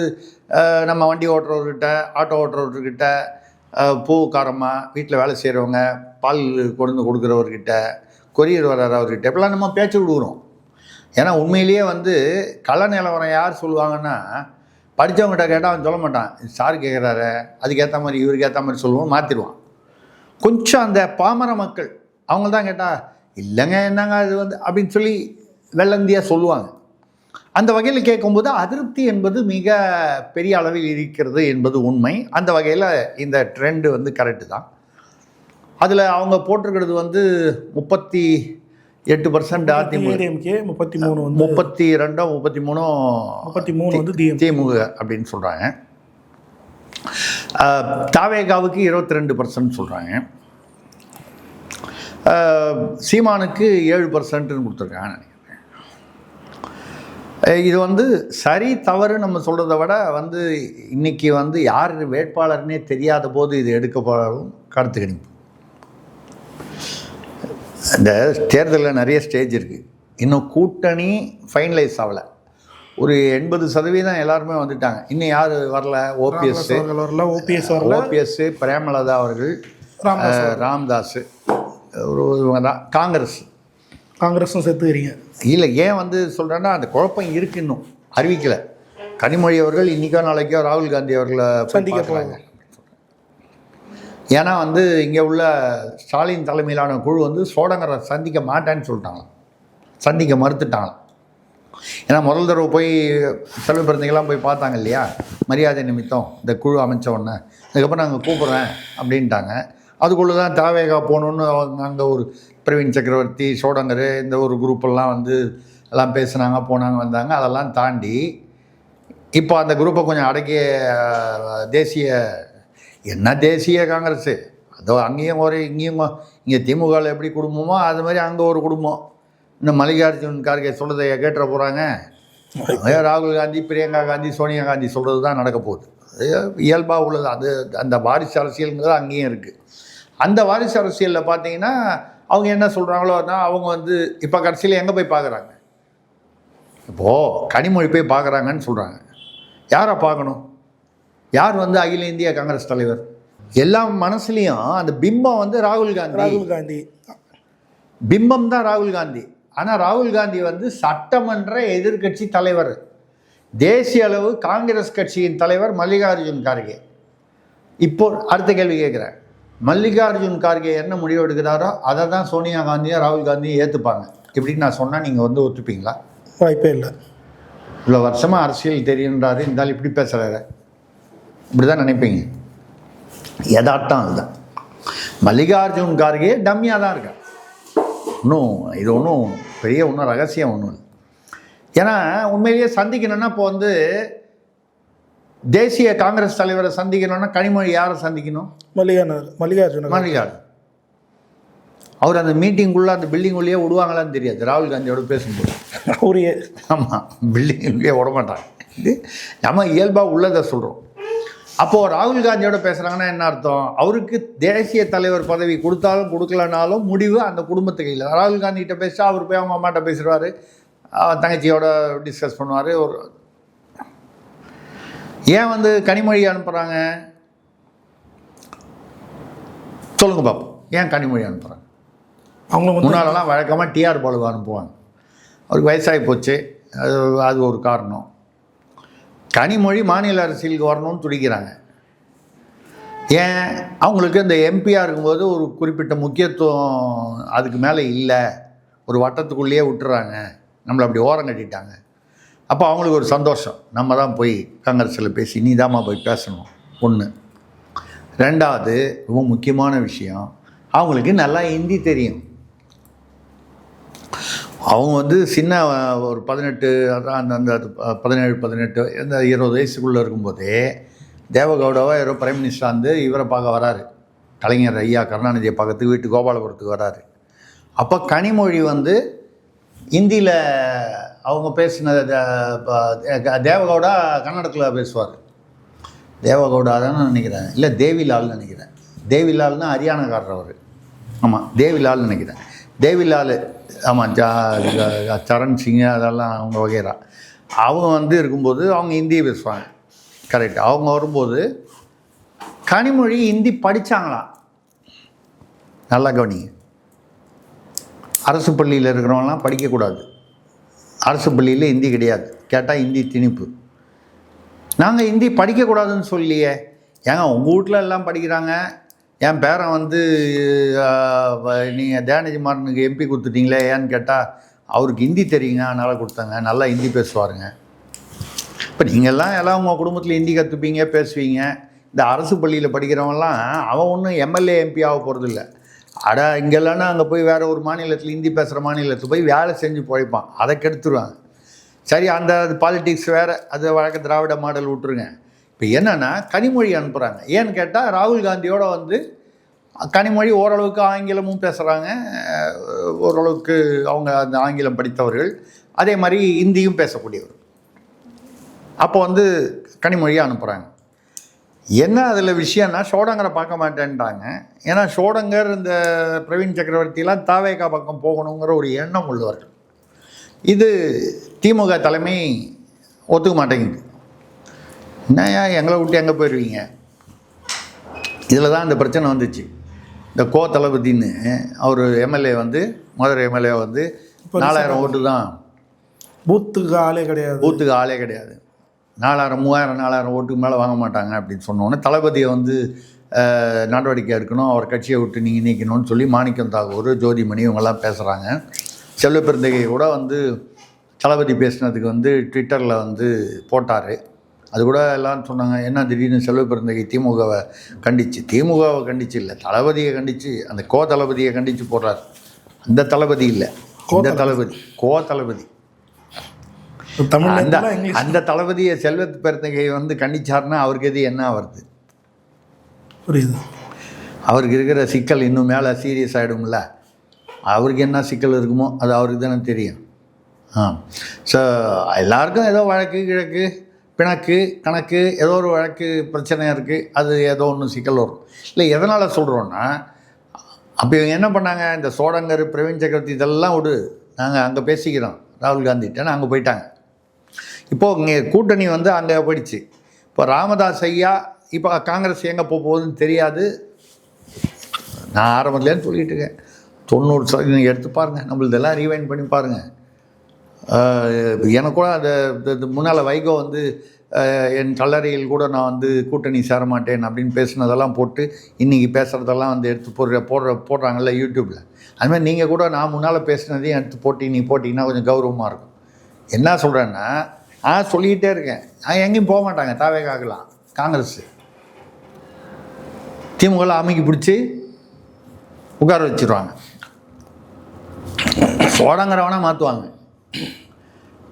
நம்ம வண்டி ஓட்டுறவர்கிட்ட, ஆட்டோ ஓட்டுறவர்கிட்ட, பூக்காரமாக வீட்டில் வேலை செய்கிறவங்க, பால் கொண்டு கொடுக்குறவர்கிட்ட, கொரியர் வர்றவர்கிட்ட இப்பெல்லாம் நம்ம பேச்சு கொடுக்குறோம். ஏன்னா உண்மையிலேயே வந்து கள நிலவரம் யார் சொல்லுவாங்கன்னா, படித்தவங்ககிட்ட கேட்டால் அவன் சொல்ல மாட்டான், சார் கேட்குறாரு அதுக்கேற்ற மாதிரி இவருக்கு ஏற்ற மாதிரி சொல்லுவோம், மாற்றிடுவான். கொஞ்சம் அந்த பாமர மக்கள் அவங்க தான் கேட்டால் இல்லைங்க என்னங்க அது வந்து அப்படின்னு சொல்லி வெள்ளந்தியாக சொல்லுவாங்க. அந்த வகையில் கேட்கும்போது அதிருப்தி என்பது மிக பெரிய அளவில் இருக்கிறது என்பது உண்மை. அந்த வகையில் இந்த ட்ரெண்டு வந்து கரெக்டு தான். அதில் அவங்க போட்டிருக்கிறது வந்து 8% அதிமுக, ஏடிஎம்கே 33 வந்து 32 33 33 வந்து திமுக அப்படின்னு சொல்கிறாங்க. தாவேகாவுக்கு 22% சொல்கிறாங்க. சீமானுக்கு 7%ன்னு கொடுத்துருக்காங்க நினைக்கிறேன். இது வந்து சரி தவறு நம்ம சொல்கிறத விட வந்து இன்றைக்கி வந்து யார் வேட்பாளர்னே தெரியாத போது இது எடுக்கப்படும் கருத்து கணிப்பு. இந்த தேர்தலில் நிறைய ஸ்டேஜ் இருக்குது, இன்னும் கூட்டணி ஃபைனலைஸ் ஆகலை. ஒரு 80% எல்லாருமே வந்துட்டாங்க, இன்னும் யார் வரல? ஓபிஎஸ் வரல, ஓபிஎஸ், பிரேமலதா அவர்கள், ராம்தாஸ், ஒரு இவங்க தான். காங்கிரஸும் சேர்த்துக்கிறீங்க இல்லை. ஏன் வந்து சொல்கிறேன்னா அந்த குழப்பம் இருக்கு, இன்னும் அறிவிக்கலை. கனிமொழி அவர்கள் இன்றைக்கோ நாளைக்கோ ராகுல் காந்தி அவர்களை சந்திக்க போகிறாங்க. ஏன்னா வந்து இங்கே உள்ள ஸ்டாலின் தலைமையிலான குழு வந்து சோடங்கரை சந்திக்க மாட்டேன்னு சொல்லிட்டாங்களாம், சந்திக்க மறுத்துட்டாங்களாம். ஏன்னா முதல் தடவை போய் செல்வ பிறந்தங்கள்லாம் போய் பார்த்தாங்க இல்லையா, மரியாதை நிமித்தம் இந்த குழு அமைச்ச உடனே. அதுக்கப்புறம் நாங்கள் கூப்பிட்றேன் அப்படின்ட்டாங்க. அதுக்குள்ளே தான் தாவேகா போகணுன்னு அங்கே ஒரு பிரவீன் சக்கரவர்த்தி, சோடங்கர், இந்த ஒரு குரூப்பெல்லாம் வந்து எல்லாம் பேசுனாங்க, போனாங்க, வந்தாங்க. அதெல்லாம் தாண்டி இப்போ அந்த குரூப்பை கொஞ்சம் அடக்கிய தேசிய, என்ன தேசிய காங்கிரஸு, அதோ அங்கேயும் ஒரு இங்கேயும், இங்கே திமுகவில் எப்படி குடும்பமோ அது மாதிரி அங்கே ஒரு குடும்பம். இந்த மல்லிகார்ஜுன் கார்கே சொல்கிறத கேட்டுற போகிறாங்க. ராகுல் காந்தி, பிரியங்கா காந்தி, சோனியா காந்தி சொல்கிறது தான் நடக்க போகுது. இயல்பாக உள்ளது. அது அந்த வாரிசு அரசியலுங்கிறது அங்கேயும் இருக்குது. அந்த வாரிசு அரசியலில் பார்த்தீங்கன்னா அவங்க என்ன சொல்கிறாங்களோன்னா, அவங்க வந்து இப்போ கடைசியில் எங்கே போய் பார்க்குறாங்க? இப்போது கனிமொழி போய் பார்க்குறாங்கன்னு சொல்கிறாங்க. யாரை பார்க்கணும்? யார் வந்து அகில இந்திய காங்கிரஸ் தலைவர்? எல்லா மனசுலேயும் அந்த பிம்பம் வந்து ராகுல் காந்தி பிம்பம் தான் ராகுல் காந்தி. ஆனால் ராகுல் காந்தி வந்து சட்டமன்ற எதிர்க்கட்சி தலைவர், தேசிய அளவு காங்கிரஸ் கட்சியின் தலைவர் மல்லிகார்ஜுன் கார்கே. இப்போ அடுத்த கேள்வி கேட்குறேன், மல்லிகார்ஜுன் கார்கே என்ன முடிவு எடுக்கிறாரோ அதை தான் சோனியா காந்தியும் ராகுல் காந்தியும் ஏற்றுப்பாங்க. இப்படின்னு நான் சொன்னால் நீங்கள் வந்து ஒத்துப்பீங்களா? வாய்ப்பே இல்லை. இவ்வளோ வருஷமாக அரசியல் தெரியுன்றாரு, இருந்தாலும் இப்படி பேசுகிறாரு, இப்படி தான் நினைப்பீங்க. யதார்த்தம் அதுதான். மல்லிகார்ஜுன் கார்கே டம்மியாக தான் இருக்கார். இது ஒன்றும் பெரிய ஒன்றும் ரகசியம் ஒன்றும் இல்லை. ஏன்னா உண்மையிலேயே சந்திக்கணும்னா இப்போ வந்து தேசிய காங்கிரஸ் தலைவரை சந்திக்கணும்னா கனிமொழி யாரை சந்திக்கணும்? மல்லிகார்ஜுன். அவர் அந்த மீட்டிங்குள்ளே அந்த பில்டிங்குள்ளேயே விடுவாங்களான்னு தெரியாது. ராகுல் காந்தியோட பேசும்போது அவரையே, ஆமாம், பில்டிங்குள்ளேயே விட மாட்டாங்க. இது நம்ம இயல்பாக உள்ளதை சொல்கிறோம். அப்போது ராகுல் காந்தியோட பேசுகிறாங்கன்னா என்ன அர்த்தம்? அவருக்கு தேசிய தலைவர் பதவி கொடுத்தாலும் கொடுக்கலனாலும் முடிவு அந்த குடும்பத்துக்கு இல்லை. ராகுல் காந்திகிட்ட பேசிட்டா அவர் போய் அவங்க அம்மாட்ட பேசுவார், தங்கச்சியோட டிஸ்கஸ் பண்ணுவார். ஒரு ஏன் வந்து கனிமொழி அனுப்புகிறாங்க சொல்லுங்க பார்ப்போம். ஏன் கனிமொழி அனுப்புகிறாங்க? அவங்க முன்னாலெல்லாம் வழக்கமாக டிஆர் பாலுவை அனுப்புவாங்க. அவருக்கு வயசாகி போச்சு, அது ஒரு காரணம். கனிமொழி மாநில அரசியலுக்கு வரணும்னு துடிக்கிறாங்க. ஏன்? அவங்களுக்கு இந்த எம்பியாக இருக்கும்போது ஒரு குறிப்பிட்ட முக்கியத்துவம் அதுக்கு மேலே இல்லை, ஒரு வட்டத்துக்குள்ளேயே விட்டுறாங்க, நம்மளை அப்படி ஓரம் கட்டிட்டாங்க. அப்போ அவங்களுக்கு ஒரு சந்தோஷம், நம்ம தான் போய் காங்கிரஸில் பேசி நீ தாம்மா போய் பேசணும். ஒன்று. ரெண்டாவது, ரொம்ப முக்கியமான விஷயம், அவங்களுக்கு நல்லா ஹிந்தி தெரியும். அவங்க வந்து சின்ன ஒரு 18 அதான் அந்த 17 இந்த 20 வயசுக்குள்ளே இருக்கும்போதே தேவகவுடாவா யாரோ பிரைம் மினிஸ்டர் வந்து இவரை பார்க்க வராரு, கலைஞர் ஐயா கருணாநிதியை பார்க்கறதுக்கு வீட்டு கோபாலபுரத்துக்கு வராரு. அப்போ கனிமொழி வந்து ஹிந்தியில் அவங்க பேசின தேவகவுடா கன்னடத்தில் பேசுவார். தேவகவுடா தான் நினைக்கிறேன், இல்லை தேவிலால்னு நினைக்கிறேன். தேவிலால்னா ஹரியானாக்காரர் அவர். ஆமாம், தேவிலால்னு நினைக்கிறேன். தேவிலால், ஆமாம், சரண் சிங் அதெல்லாம் அவங்க வகைரா. அவங்க வந்து இருக்கும்போது அவங்க ஹிந்தி பேசுவாங்க, கரெக்ட். அவங்க வரும்போது கனிமொழி ஹிந்தி படித்தாங்களா? நல்லா கவனிங்க. அரசு பள்ளியில் இருக்கிறவங்களாம் படிக்கக்கூடாது, அரசு பள்ளியில் ஹிந்தி கிடையாது. கேட்டால் ஹிந்தி திணிப்பு. நாங்கள் ஹிந்தி படிக்கக்கூடாதுன்னு சொல்லியே. ஏங்க உங்கள் வீட்டில் எல்லாம் படிக்கிறாங்க, என் பேரன் வந்து நீங்கள் தயாநிதி மாறனுக்கு எம்பி கொடுத்துட்டீங்களே ஏன்னு கேட்டால் அவருக்கு ஹிந்தி தெரியுங்க, அதனால் கொடுத்தாங்க, நல்லா ஹிந்தி பேசுவாருங்க. இப்போ நீங்கள்லாம் எல்லாம் உங்கள் குடும்பத்தில் ஹிந்தி கற்றுப்பீங்க, பேசுவீங்க. இந்த அரசு பள்ளியில் படிக்கிறவங்கலாம் அவன் ஒன்றும் எம்எல்ஏ எம்பி ஆக போகிறதில்ல. இங்கெல்லாம்னா அங்கே போய் வேறு ஒரு மாநிலத்தில் ஹிந்தி பேசுகிற மாநிலத்தில் போய் வேலை செஞ்சு பிழைப்பான், அதை கெடுத்துருவாங்க. சரி, அந்த பாலிட்டிக்ஸ் வேறு, அது வழக்க திராவிட மாடல் விட்டுருங்க. இப்போ என்னென்னா கனிமொழி அனுப்புகிறாங்க. ஏன்னு கேட்டால் ராகுல் காந்தியோட வந்து கனிமொழி ஓரளவுக்கு ஆங்கிலமும் பேசுகிறாங்க, ஓரளவுக்கு அவங்க அந்த ஆங்கிலம் படித்தவர்கள், அதே மாதிரி ஹிந்தியும் பேசக்கூடியவர். அப்போ வந்து கனிமொழியை அனுப்புகிறாங்க. என்ன அதில் விஷயம்னா ஷோடங்கரை பார்க்க மாட்டேன்ட்டாங்க. ஏன்னா ஷோடங்கர் இந்த பிரவீன் சக்கரவர்த்திலாம் தாவேகா பக்கம் போகணுங்கிற ஒரு எண்ணம் உள்ளவர்கள். இது திமுக தலைமை ஒத்துக்க மாட்டேங்குது. என்னையா எங்களை விட்டு எங்கே போயிடுவீங்க? இதில் தான் இந்த பிரச்சனை வந்துச்சு. இந்த தளபதின்னு அவர் எம்எல்ஏ வந்து மதுரை எம்எல்ஏ வந்து 4000 ஓட்டு தான், பூத்துக்கு ஆளே கிடையாது. 4000 3000 4000 ஓட்டுக்கு மேலே வாங்க மாட்டாங்க அப்படின்னு சொன்னோன்னே தளபதியை வந்து நடவடிக்கை எடுக்கணும், அவர் கட்சியை விட்டு நீங்கள் நீக்கணும்னு சொல்லி மாணிக்கம் தாகூர், ஜோதிமணி இவங்கெல்லாம் பேசுகிறாங்க. செல்வ பெருந்தகை கூட வந்து தளபதி பேசினதுக்கு வந்து ட்விட்டரில் வந்து போட்டார். அது கூட எல்லாம் சொன்னாங்க, என்ன திடீர்னு செல்வ பெருந்தகை திமுகவை கண்டிச்சு இல்லை, தளபதியை கண்டித்து, அந்த தளபதியை கண்டித்து போடுறார். அந்த தளபதி இல்லை, இந்த தளபதி அந்த தளபதியை செல்வ பெருந்தகை வந்து கண்டிச்சார்னா அவருக்கு எது என்ன வருது? புரியுது. அவருக்கு இருக்கிற சிக்கல் இன்னும் மேலே சீரியஸ் ஆகிடும்ல. அவருக்கு என்ன சிக்கல் இருக்குமோ அது அவருக்கு தானே தெரியும். ஸோ எல்லாருக்கும் ஏதோ வழக்கு பிணக்கு கணக்கு ஏதோ ஒரு வழக்கு பிரச்சனை இருக்குது, அது ஏதோ ஒன்று சிக்கல் வரும். இல்லை, எதனால் சொல்கிறோன்னா, அப்போ இவங்க என்ன பண்ணாங்க, இந்த சோடங்கர் பிரவீன் சக்கரவர்த்தி இதெல்லாம் விடு, நாங்கள் அங்கே பேசிக்கிறோம் ராகுல் காந்திகிட்ட, அங்கே போயிட்டாங்க. இப்போது இங்கே கூட்டணி வந்து அங்கே போயிடுச்சு. இப்போ ராமதாஸ் ஐயா இப்போ காங்கிரஸ் எங்கே போகுதுன்னு தெரியாது. நான் ஆரம்பத்துலேருந்து சொல்லிகிட்டு இருக்கேன், 90% எடுத்து பாருங்கள், நம்மளதெல்லாம் ரீவைண்ட் பண்ணி பாருங்கள். எனக்கு கூட அந்த முன்னால் வைகோ வந்து என் கல்லறையில் கூட நான் வந்து கூட்டணி சேர மாட்டேன் அப்படின்னு பேசுனதெல்லாம் போட்டு இன்றைக்கி பேசுகிறதெல்லாம் வந்து எடுத்து போடுறாங்கல்ல யூடியூப்பில். அதுமாதிரி நீங்கள் கூட நான் முன்னால் பேசுனதையும் எடுத்து போட்டிங்கன்னா கொஞ்சம் கௌரவமாக இருக்கும். என்ன சொல்கிறேன்னா, நான் சொல்லிக்கிட்டே இருக்கேன், நான் எங்கேயும் போக மாட்டாங்க தாவேகாக்கலாம். காங்கிரஸ் திமுகவில் அமைக்கி பிடிச்சி உட்கார வச்சுருவாங்க, சோடங்கரவனா மாற்றுவாங்க.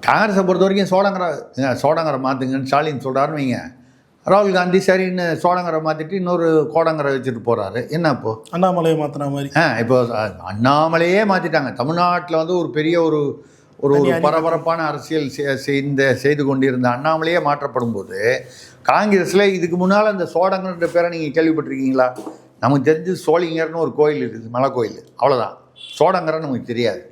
காங்கிரஸை பொறுத்த வரைக்கும் சோடங்கரை மாற்றுங்கன்னு ஸ்டாலின் சொல்கிறாருன்னு வைங்க, ராகுல் காந்தி சரின்னு சோடங்கரை மாற்றிட்டு இன்னொரு கோடங்கரை வச்சுட்டு போகிறாரு. என்ன இப்போது அண்ணாமலையை மாற்றின மாதிரி? இப்போ அண்ணாமலையே மாற்றிட்டாங்க. தமிழ்நாட்டில் வந்து ஒரு பெரிய ஒரு பரபரப்பான அரசியல் செய்து கொண்டிருந்த அண்ணாமலையே மாற்றப்படும் போது, காங்கிரஸில் இதுக்கு முன்னால் இந்த சோடங்கர்ன்ற பேரை நீங்கள் கேள்விப்பட்டிருக்கீங்களா? நமக்கு தெரிஞ்சு சோழிங்கர்னு ஒரு கோயில் இருக்குது, மலை கோயில், அவ்வளோதான். சோடங்கர்னு நமக்கு தெரியாது.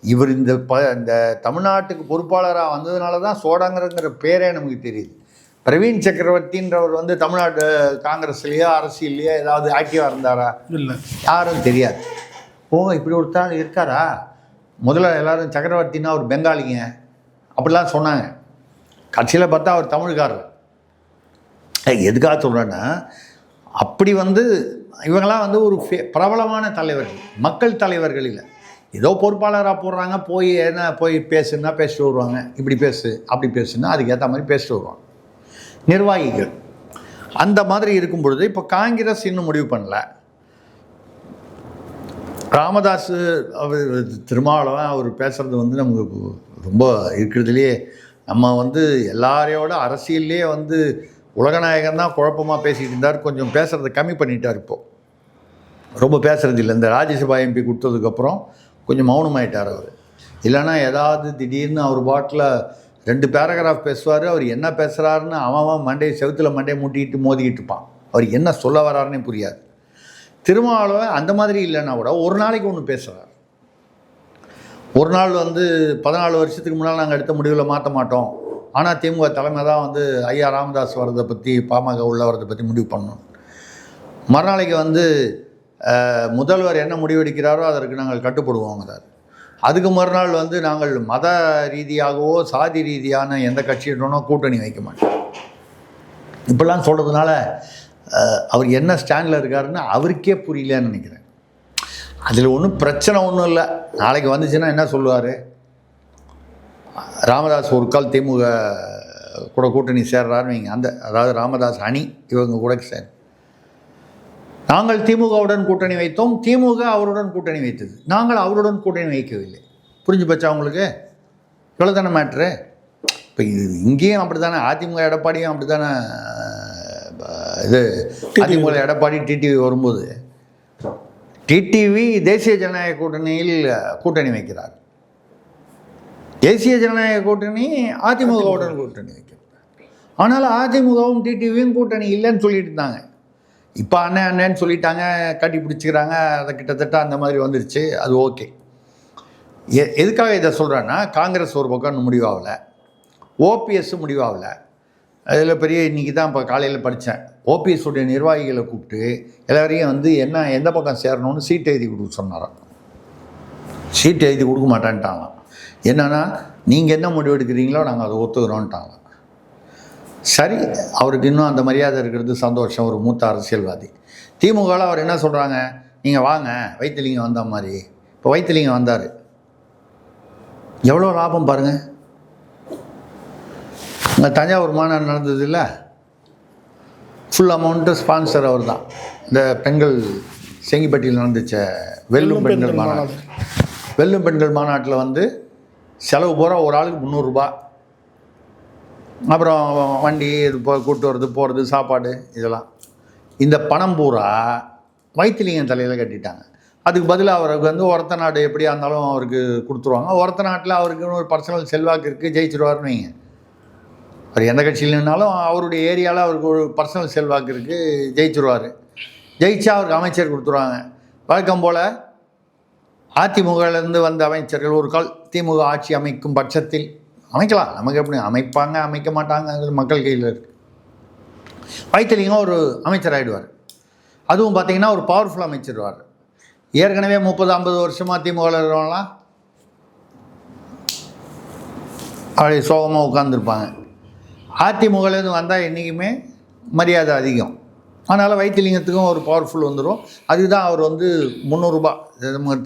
இவர் இந்த தமிழ்நாட்டுக்கு பொறுப்பாளராக வந்ததுனால தான் சோடங்கருங்கிற பேரே நமக்கு தெரியுது. பிரவீன் சக்கரவர்த்தின்றவர் வந்து தமிழ்நாட்டு காங்கிரஸ்லேயோ அரசியல்லையோ ஏதாவது ஆக்டிவாக இருந்தாரா? இல்லை, யாரும் தெரியாது. இப்படி ஒருத்தர் இருக்காரா? முதல்ல எல்லோரும் சக்கரவர்த்தின்னா அவர் பெங்காலிங்க அப்படிலாம் சொன்னாங்க. கட்சியில் பார்த்தா அவர் தமிழ்காரர். எதுக்காக சொல்கிறேன்னா, அப்படி வந்து இவங்களாம் வந்து ஒரு பிரபலமான தலைவர்கள், மக்கள் தலைவர்கள் இல்லை. ஏதோ பொறுப்பாளராக போடுறாங்க, போய் பேசுன்னா பேசிட்டு வருவாங்க, இப்படி பேசு அப்படி பேசுன்னா அதுக்கேற்ற மாதிரி பேசிட்டு வருவாங்க நிர்வாகிகள். அந்த மாதிரி இருக்கும் பொழுது இப்போ காங்கிரஸ் இன்னும் முடிவு பண்ணல. ராமதாஸ் அவர் திருமாவளவன் அவர் பேசுகிறது வந்து நமக்கு ரொம்ப இருக்கிறதுலையே, நம்ம வந்து எல்லாரையோட அரசியல்லையே வந்து உலகநாயகன் தான் குழப்பமாக பேசிகிட்டு இருந்தார். கொஞ்சம் பேசுகிறத கம்மி பண்ணிட்டார். இப்போது ரொம்ப பேசுகிறது இல்லை. இந்த ராஜ்யசபா எம்பி கொடுத்ததுக்கப்புறம் கொஞ்சம் மௌனமாயிட்டார் அவர். இல்லைன்னா ஏதாவது திடீர்னு அவர் பாட்டில் 2 பேராகிராஃப் பேசுவார். அவர் என்ன பேசுகிறாருன்னு அவன் செவுத்தில் மண்டையை மூட்டிக்கிட்டு மோதிக்கிட்டு இருப்பான். அவர் என்ன சொல்ல வர்றாருன்னே புரியாது. திருமாவளவன் அந்த மாதிரி இல்லைன்னா கூட ஒரு நாளைக்கு ஒன்று பேசுகிறார். ஒரு நாள் வந்து 14 வருஷத்துக்கு முன்னால் நாங்கள் எடுத்த முடிவில் மாற்ற மாட்டோம், ஆனால் திமுக தலைமை தான் வந்து ஐயா ராமதாஸ் வரதை பற்றி பாமக உள்ள வரதை பற்றி முடிவு பண்ணணும். மறுநாளைக்கு வந்து முதல்வர் என்ன முடிவெடுக்கிறாரோ அதற்கு நாங்கள் கட்டுப்படுவோங்கிறார். அதுக்கு மறுநாள் வந்து நாங்கள் மத ரீதியாகவோ சாதி ரீதியான எந்த கட்சியிடனோ கூட்டணி வைக்க மாட்டோம். இப்படிலாம் சொல்கிறதுனால அவர் என்ன ஸ்டாண்டில் இருக்காருன்னு அவருக்கே புரியலன்னு நினைக்கிறேன். அதில் ஒன்றும் பிரச்சனை ஒன்றும் இல்லை. நாளைக்கு வந்துச்சுன்னா என்ன சொல்லுவார், ராமதாஸ் ஒரு கால் திமுக கூட கூட்டணி சேர்றாருன்னு வைங்க, அதாவது ராமதாஸ் அணி இவங்க கூட சேர் நாங்கள் திமுகவுடன் கூட்டணி வைத்தோம், திமுக அவருடன் கூட்டணி வைத்தது, நாங்கள் அவருடன் கூட்டணி வைக்கவில்லை. புரிஞ்சு போச்சா உங்களுக்கு? இவ்வளோ தானே மேட்ரு. இப்போ இது இங்கேயும் அப்படி தானே, அதிமுக எடப்பாடியும் அப்படி தானே. இது அதிமுக எடப்பாடி டிடிவி வரும்போது டிடிவி தேசிய ஜனநாயக கூட்டணியில் கூட்டணி வைக்கிறார், தேசிய ஜனநாயக கூட்டணி அதிமுகவுடன் கூட்டணி வைக்கிறார். ஆனால் அதிமுகவும் டிடிவியும் கூட்டணி இல்லைன்னு சொல்லிட்டு இருந்தாங்க. இப்போ அண்ணன் அண்ணன்னு சொல்லிட்டாங்க, கட்டி பிடிச்சிக்கிறாங்க, அதை கிட்டத்தட்ட அந்த மாதிரி வந்துருச்சு. அது ஓகே. எதுக்காக இதை சொல்கிறேன்னா, காங்கிரஸ் ஒரு பக்கம் முடிவாகலை, ஓபிஎஸ் முடிவாகலை. அதில் பெரிய இன்றைக்கி தான் இப்போ காலையில் படித்தேன், ஓபிஎஸ் உடைய நிர்வாகிகளை கூப்பிட்டு எல்லாரையும் வந்து என்ன எந்த பக்கம் சேரணும்னு சீட் எழுதி கொடுக்க சொன்னாராம். சீட் எழுதி கொடுக்க மாட்டான்ட்டாங்களாம். என்னென்னா, நீங்கள் என்ன முடிவு எடுக்கிறீங்களோ நாங்கள் அதை ஒத்துக்கிறோன்ட்டாங்க. சரி, அவருக்கு இன்னும் அந்த மரியாதை இருக்கிறது சந்தோஷம், ஒரு மூத்த அரசியல்வாதி. திமுகவில் அவர் என்ன சொல்கிறாங்க, நீங்கள் வாங்க வைத்திலிங்கம் வந்த மாதிரி. இப்போ வைத்திலிங்கம் வந்தார், எவ்வளோ லாபம் பாருங்கள். இங்கே தஞ்சாவூர் மாநாடு நடந்தது இல்லை, ஃபுல் அமௌண்ட்டு ஸ்பான்சர் அவர் தான். இந்த பெண்கள் செங்கிப்பட்டியில் நடந்துச்ச வெல்லும் பெண்கள் மாநாடு, வெல்லும் பெண்கள் மாநாட்டில் வந்து செலவு பூரா ஒரு ஆளுக்கு 300 ரூபா. அப்புறம் வண்டி இது கூட்டு வர்றது போகிறது சாப்பாடு இதெல்லாம். இந்த பணம் பூரா வைத்திலிங்கம் தலையில் கட்டிட்டாங்க. அதுக்கு பதிலாக அவருக்கு வந்து ஒரத்த நாடு எப்படியா இருந்தாலும் அவருக்கு கொடுத்துருவாங்க. ஒரத்த நாட்டில் அவருக்கு ஒரு பர்சனல் செல்வாக்கு இருக்குது, ஜெயிச்சிருவாருன்னு வைங்க. அவர் எந்த கட்சியில்னாலும் அவருடைய ஏரியாவில் அவருக்கு ஒரு பர்சனல் செல்வாக்கு இருக்குது, ஜெயிச்சிருவார். ஜெயிச்சா அவருக்கு அமைச்சர் கொடுத்துருவாங்க. வழக்கம் போல் அதிமுகலேருந்து வந்த அமைச்சர்கள் ஒரு கால் திமுக ஆட்சி அமைக்கும் பட்சத்தில் அமைக்கலாம், நமக்கு எப்படி அமைப்பாங்க அமைக்க மாட்டாங்க, அது மக்கள் கையில் இருக்குது. வைத்திலிங்கம் ஒரு அமைச்சர் ஆகிடுவார். அதுவும் பார்த்திங்கன்னா ஒரு பவர்ஃபுல் அமைச்சர்வார். ஏற்கனவே 30-50 வருஷமாக திமுகவில் இருக்கிறவங்களாம் அப்படி சோகமாக உட்காந்துருப்பாங்க. அதிமுகலேருந்து வந்தால் என்றைக்குமே மரியாதை அதிகம். அதனால் வைத்திலிங்கத்துக்கும் ஒரு பவர்ஃபுல் வந்துடும். அதுதான் அவர் வந்து 300 ரூபா,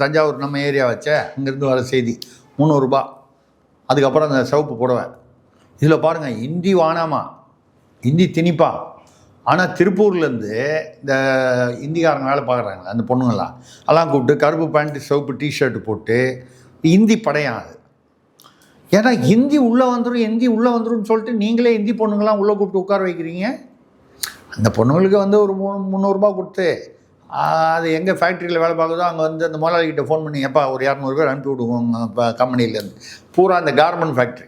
தஞ்சாவூர் நம்ம ஏரியா வச்ச அங்கேருந்து வர செய்தி 300 ரூபா. அதுக்கப்புறம் அந்த சிவப்பு புடவை. இதில் பாருங்கள், இந்தி வானாமா, இந்தி திணிப்பா. ஆனால் திருப்பூர்லேருந்து இந்த இந்திக்காரங்க வேலை பார்க்குறாங்க, அந்த பொண்ணுங்களாம் எல்லாம் கூப்பிட்டு கருப்பு பேண்ட்டு சிவப்பு டிஷர்ட்டு போட்டு இந்தி படையான் அது. ஏன்னா ஹிந்தி உள்ளே வந்துடும், ஹிந்தி உள்ளே வந்துடும் சொல்லிட்டு நீங்களே ஹிந்தி பொண்ணுங்களாம் உள்ளே கூப்பிட்டு உட்கார வைக்கிறீங்க. அந்த பொண்ணுங்களுக்கு வந்து ஒரு 300 ரூபா கொடுத்து அது எங்கே ஃபேக்ட்ரியில் வேலை பார்க்குதோ அங்கே வந்து அந்த முதலாளிகிட்ட ஃபோன் பண்ணி, எப்பா ஒரு 200 பேர் அனுப்பி விடுவோங்க இப்போ கம்பெனிலேருந்து. பூரா அந்த கார்மெண்ட் ஃபேக்ட்ரி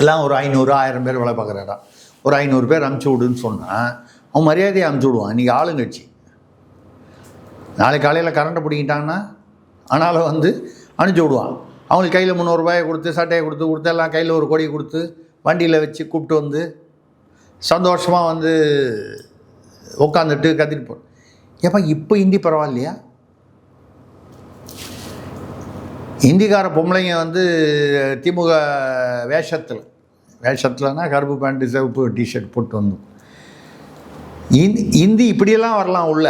எல்லாம் ஒரு 500-1000 பேர் வேலை பார்க்குற இடம். ஒரு 500 பேர் அனுப்பிச்சி விடுன்னு சொன்னால் அவன் மரியாதையை அனுப்பிச்சி விடுவான். இன்றைக்கி ஆளுங்கட்சி நாளைக்கு காலையில் கரண்ட்டை பிடிக்கிட்டாங்கன்னா ஆனாலும் வந்து அனுப்பிச்சி விடுவான். அவங்களுக்கு கையில் 300 ரூபாயை கொடுத்து சட்டையை கொடுத்து எல்லாம் கையில் ஒரு கொடியை கொடுத்து வண்டியில் வச்சு கூப்பிட்டு வந்து சந்தோஷமாக வந்து உட்காந்துட்டு கத்திட்டு போ. ஏப்பா இப்போ ஹிந்தி பரவாயில்லையா? ஹிந்திக்கார பொம்பளைங்க வந்து திமுக வேஷத்துலனா கருப்பு பேண்ட்டு சிவப்பு டிஷர்ட் போட்டு வந்து ஹிந்தி இப்படியெல்லாம் வரலாம். உள்ள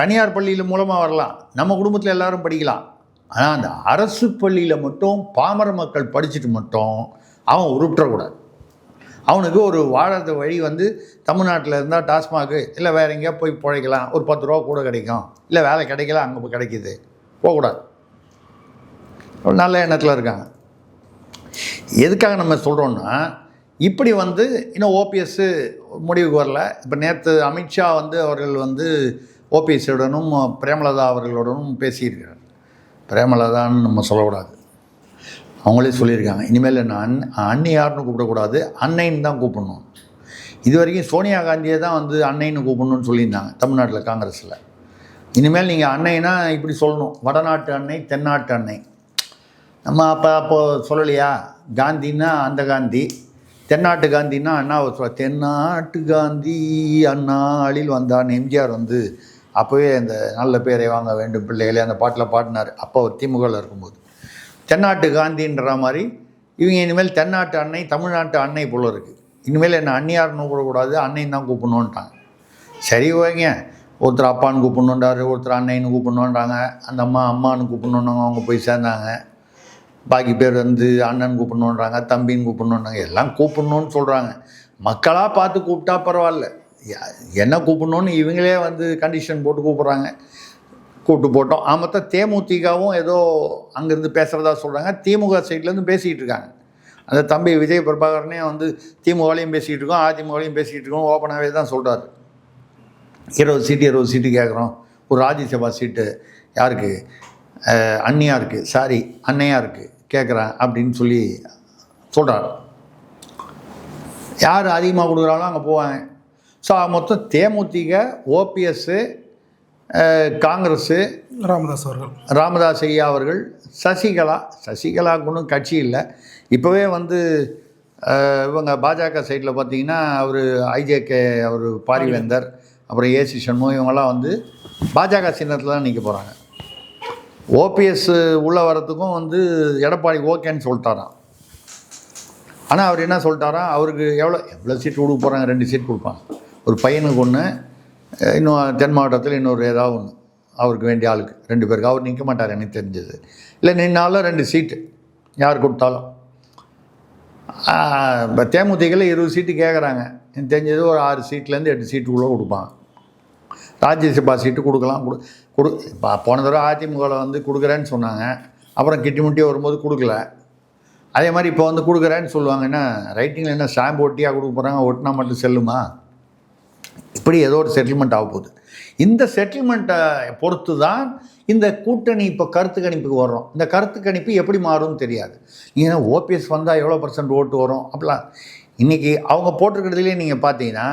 தனியார் பள்ளியில் மூலமாக வரலாம், நம்ம குடும்பத்தில் எல்லோரும் படிக்கலாம். ஆனால் அந்த அரசு பள்ளியில் மட்டும் பாமர மக்கள் படிச்சுட்டு மட்டும் அவன் உருப்பிடக்கூடாது. அவனுக்கு ஒரு வாழறது வழி வந்து தமிழ்நாட்டில் இருந்தால் டாஸ்மாகு இல்லை வேறு எங்கேயா போய் பிழைக்கலாம், ஒரு 10 ரூபா கூட கிடைக்கும், இல்லை வேலை கிடைக்கல அங்கே போய் கிடைக்கிது, போகக்கூடாது. நல்ல எண்ணத்தில் இருக்காங்க. எதுக்காக நம்ம சொல்கிறோன்னா, இப்படி வந்து இன்னும் ஓபிஎஸ்ஸு முடிவுக்கு வரல. இப்போ நேற்று அமித்ஷா வந்து அவர்கள் வந்து ஓபிஎஸ்ஸுடனும் பிரேமலதா அவர்களுடனும் பேசியிருக்கிறார். பிரேமலதான்னு நம்ம சொல்லக்கூடாது, அவங்களே சொல்லியிருக்காங்க. இனிமேல் நான் அண்ணி யாருன்னு கூப்பிடக்கூடாது, அன்னைன்னு தான் கூப்பிடணும். இது வரைக்கும் சோனியா காந்தியை தான் வந்து அன்னைன்னு கூப்பிடணும்னு சொல்லியிருந்தாங்க தமிழ்நாட்டில் காங்கிரஸில். இனிமேல் நீங்கள் அன்னைனா இப்படி சொல்லணும், வடநாட்டு அன்னை, தென்னாட்டு அன்னை. நம்ம அப்போ சொல்லலையா, காந்தின்னா அந்த காந்தி, தென்னாட்டு காந்தின்னா அண்ணாவை சொல்ல, தென்னாட்டு காந்தி அண்ணாளில் வந்தான். எம்ஜிஆர் வந்து அப்போவே அந்த நல்ல பேரை வாங்க வேண்டும் பிள்ளைகளே அந்த பாட்டில் பாடினார், அப்போ திமுகவில் இருக்கும்போது. தென்னாட்டு காந்தின்ற மாதிரி இவங்க இனிமேல் தென்னாட்டு அன்னை, தமிழ்நாட்டு அன்னை போல இருக்குது. இனிமேல் என்ன அன்னியார்னு கூடக்கூடாது, அன்னைன்னு தான் கூப்பிடணுன்ட்டாங்க. சரி வைங்க, ஒருத்தர் அப்பான்னு கூப்பிடணுன்றாரு, ஒருத்தர் அன்னைன்னு கூப்பிடணுன்றாங்க. அந்த அம்மா அம்மானு கூப்பிடணுன்னாங்க, அவங்க போய் சேர்ந்தாங்க. பாக்கி பேர் வந்து அண்ணன் கூப்பிடணுன்றாங்க, தம்பின்னு கூப்பிடணுன்றாங்க, எல்லாம் கூப்பிடணுன்னு சொல்கிறாங்க. மக்களாக பார்த்து கூப்பிட்டா பரவாயில்ல. என்ன கூப்பிடணும்னு இவங்களே வந்து கண்டிஷன் போட்டு கூப்பிட்றாங்க. கூப்பிட்டு போட்டோம். மொத்தம் தேமுதிகவும் ஏதோ அங்கேருந்து பேசுகிறதா சொல்கிறாங்க. திமுக சைட்லேருந்து பேசிக்கிட்டு இருக்காங்க. அந்த தம்பி விஜய் பிரபாகரனே வந்து திமுகலையும் பேசிக்கிட்டு இருக்கோம், அதிமுகலையும் பேசிக்கிட்டு இருக்கோம், ஓப்பனாகவே தான் சொல்கிறார். 20 சீட்டு கேட்குறோம். ஒரு ராஜ்யசபா சீட்டு யாருக்கு? அண்ணியாருக்கு, சாரி அன்னையாருக்கு கேட்குறேன் அப்படின்னு சொல்லி சொல்கிறார். யார் அதிகமாக கொடுக்குறாங்களோ அங்கே போவாங்க. ஸோ மொத்தம் தேமுதிக, ஓபிஎஸ்ஸு, காங்கிரஸு, ராமதாஸ் ஐயா அவர்கள், சசிகலாவுக்கு ஒன்றும் கட்சி இல்லை. இப்போவே வந்து இவங்க பாஜக சைடில் பார்த்தீங்கன்னா அவர் ஐஜேகே, அவர் பாரிவேந்தர், அப்புறம் ஏசி சண்முகம், இவங்கெல்லாம் வந்து பாஜக சின்னத்தில் தான் நிற்க போகிறாங்க. ஓபிஎஸ் உள்ளே வரத்துக்கும் வந்து எடப்பாடி ஓகேன்னு சொல்லிட்டாராம். ஆனால் அவர் என்ன சொல்லிட்டாராம், அவருக்கு எவ்வளோ சீட் கொடுக்க போகிறாங்க? 2 சீட் கொடுப்பாங்க. ஒரு பையனுக்கு ஒன்று, இன்னும் தென் மாவட்டத்தில் இன்னொரு ஏதாவது ஒன்று அவருக்கு வேண்டிய ஆளுக்கு 2 பேருக்கு. அவர் நிற்க மாட்டார் எனக்கு தெரிஞ்சது. இல்லை நின்னாலும் 2 சீட்டு யார் கொடுத்தாலும். இப்போ தேமுதிகவில் 20 சீட்டு கேட்குறாங்க. எனக்கு தெரிஞ்சது ஒரு 6 சீட்லேருந்து 8 சீட்டுக்குள்ளே கொடுப்பாங்க. ராஜ்யசபா சீட்டு கொடுக்கலாம். போன தடவை அதிமுகவில் வந்து கொடுக்குறேன்னு சொன்னாங்க. அப்புறம் கிட்டி முட்டி வரும்போது கொடுக்கல. அதே மாதிரி இப்போ வந்து கொடுக்குறேன்னு சொல்லுவாங்க. என்ன ரைட்டிங்கில் என்ன ஸ்டாம்ப் ஒட்டியாக கொடுக்க போகிறாங்க? ஒட்டினா மட்டும் செல்லுமா? இப்படி ஏதோ ஒரு செட்டில்மெண்ட் ஆக போகுது. இந்த செட்டில்மெண்ட்டை பொறுத்து தான் இந்த கூட்டணி இப்போ கருத்து கணிப்புக்கு வர்றோம். இந்த கருத்து கணிப்பு எப்படி மாறும்னு தெரியாது. நீங்கள் ஓபிஎஸ் வந்தால் எவ்வளோ % ஓட்டு வரும் அப்படிலாம் இன்றைக்கி அவங்க போட்டிருக்கிறதுலேயே நீங்கள் பார்த்தீங்கன்னா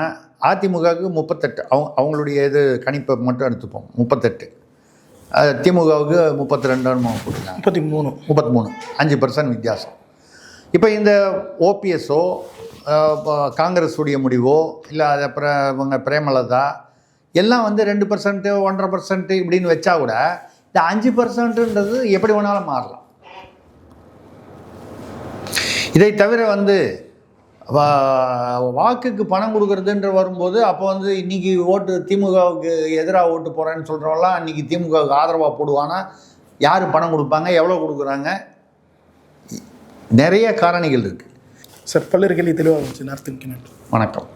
அதிமுகவுக்கு 38, அவங்களுடைய இது கணிப்பை மட்டும் எடுத்துப்போம், 38. திமுகவுக்கு 32 போட்டுருக்காங்க, 33, 5% வித்தியாசம். இப்போ இந்த ஓபிஎஸ்ஸோ காங்கிரஸுடைய முடிவோ இல்லை அது அப்புறம் இவங்க பிரேமலதா எல்லாம் வந்து 2%, 1.5% இப்படின்னு வச்சா கூட இந்த 5%ன்றது எப்படி வேணாலும் மாறலாம். இதை தவிர வந்து வாக்குக்கு பணம் கொடுக்குறதுன்ற வரும்போது அப்போ வந்து இன்றைக்கி ஓட்டு திமுகவுக்கு எதிராக ஓட்டு போகிறேன்னு சொல்கிறவங்களாம் இன்றைக்கி திமுகவுக்கு ஆதரவாக போடுவானா? யார் பணம் கொடுப்பாங்க? எவ்வளோ கொடுக்குறாங்க? நிறைய காரணிகள் இருக்குது. சார், பல்வேறு கேள்வி தெளிவாக இருந்துச்சு. நேரத்துக்கு நன்றி. வணக்கம்.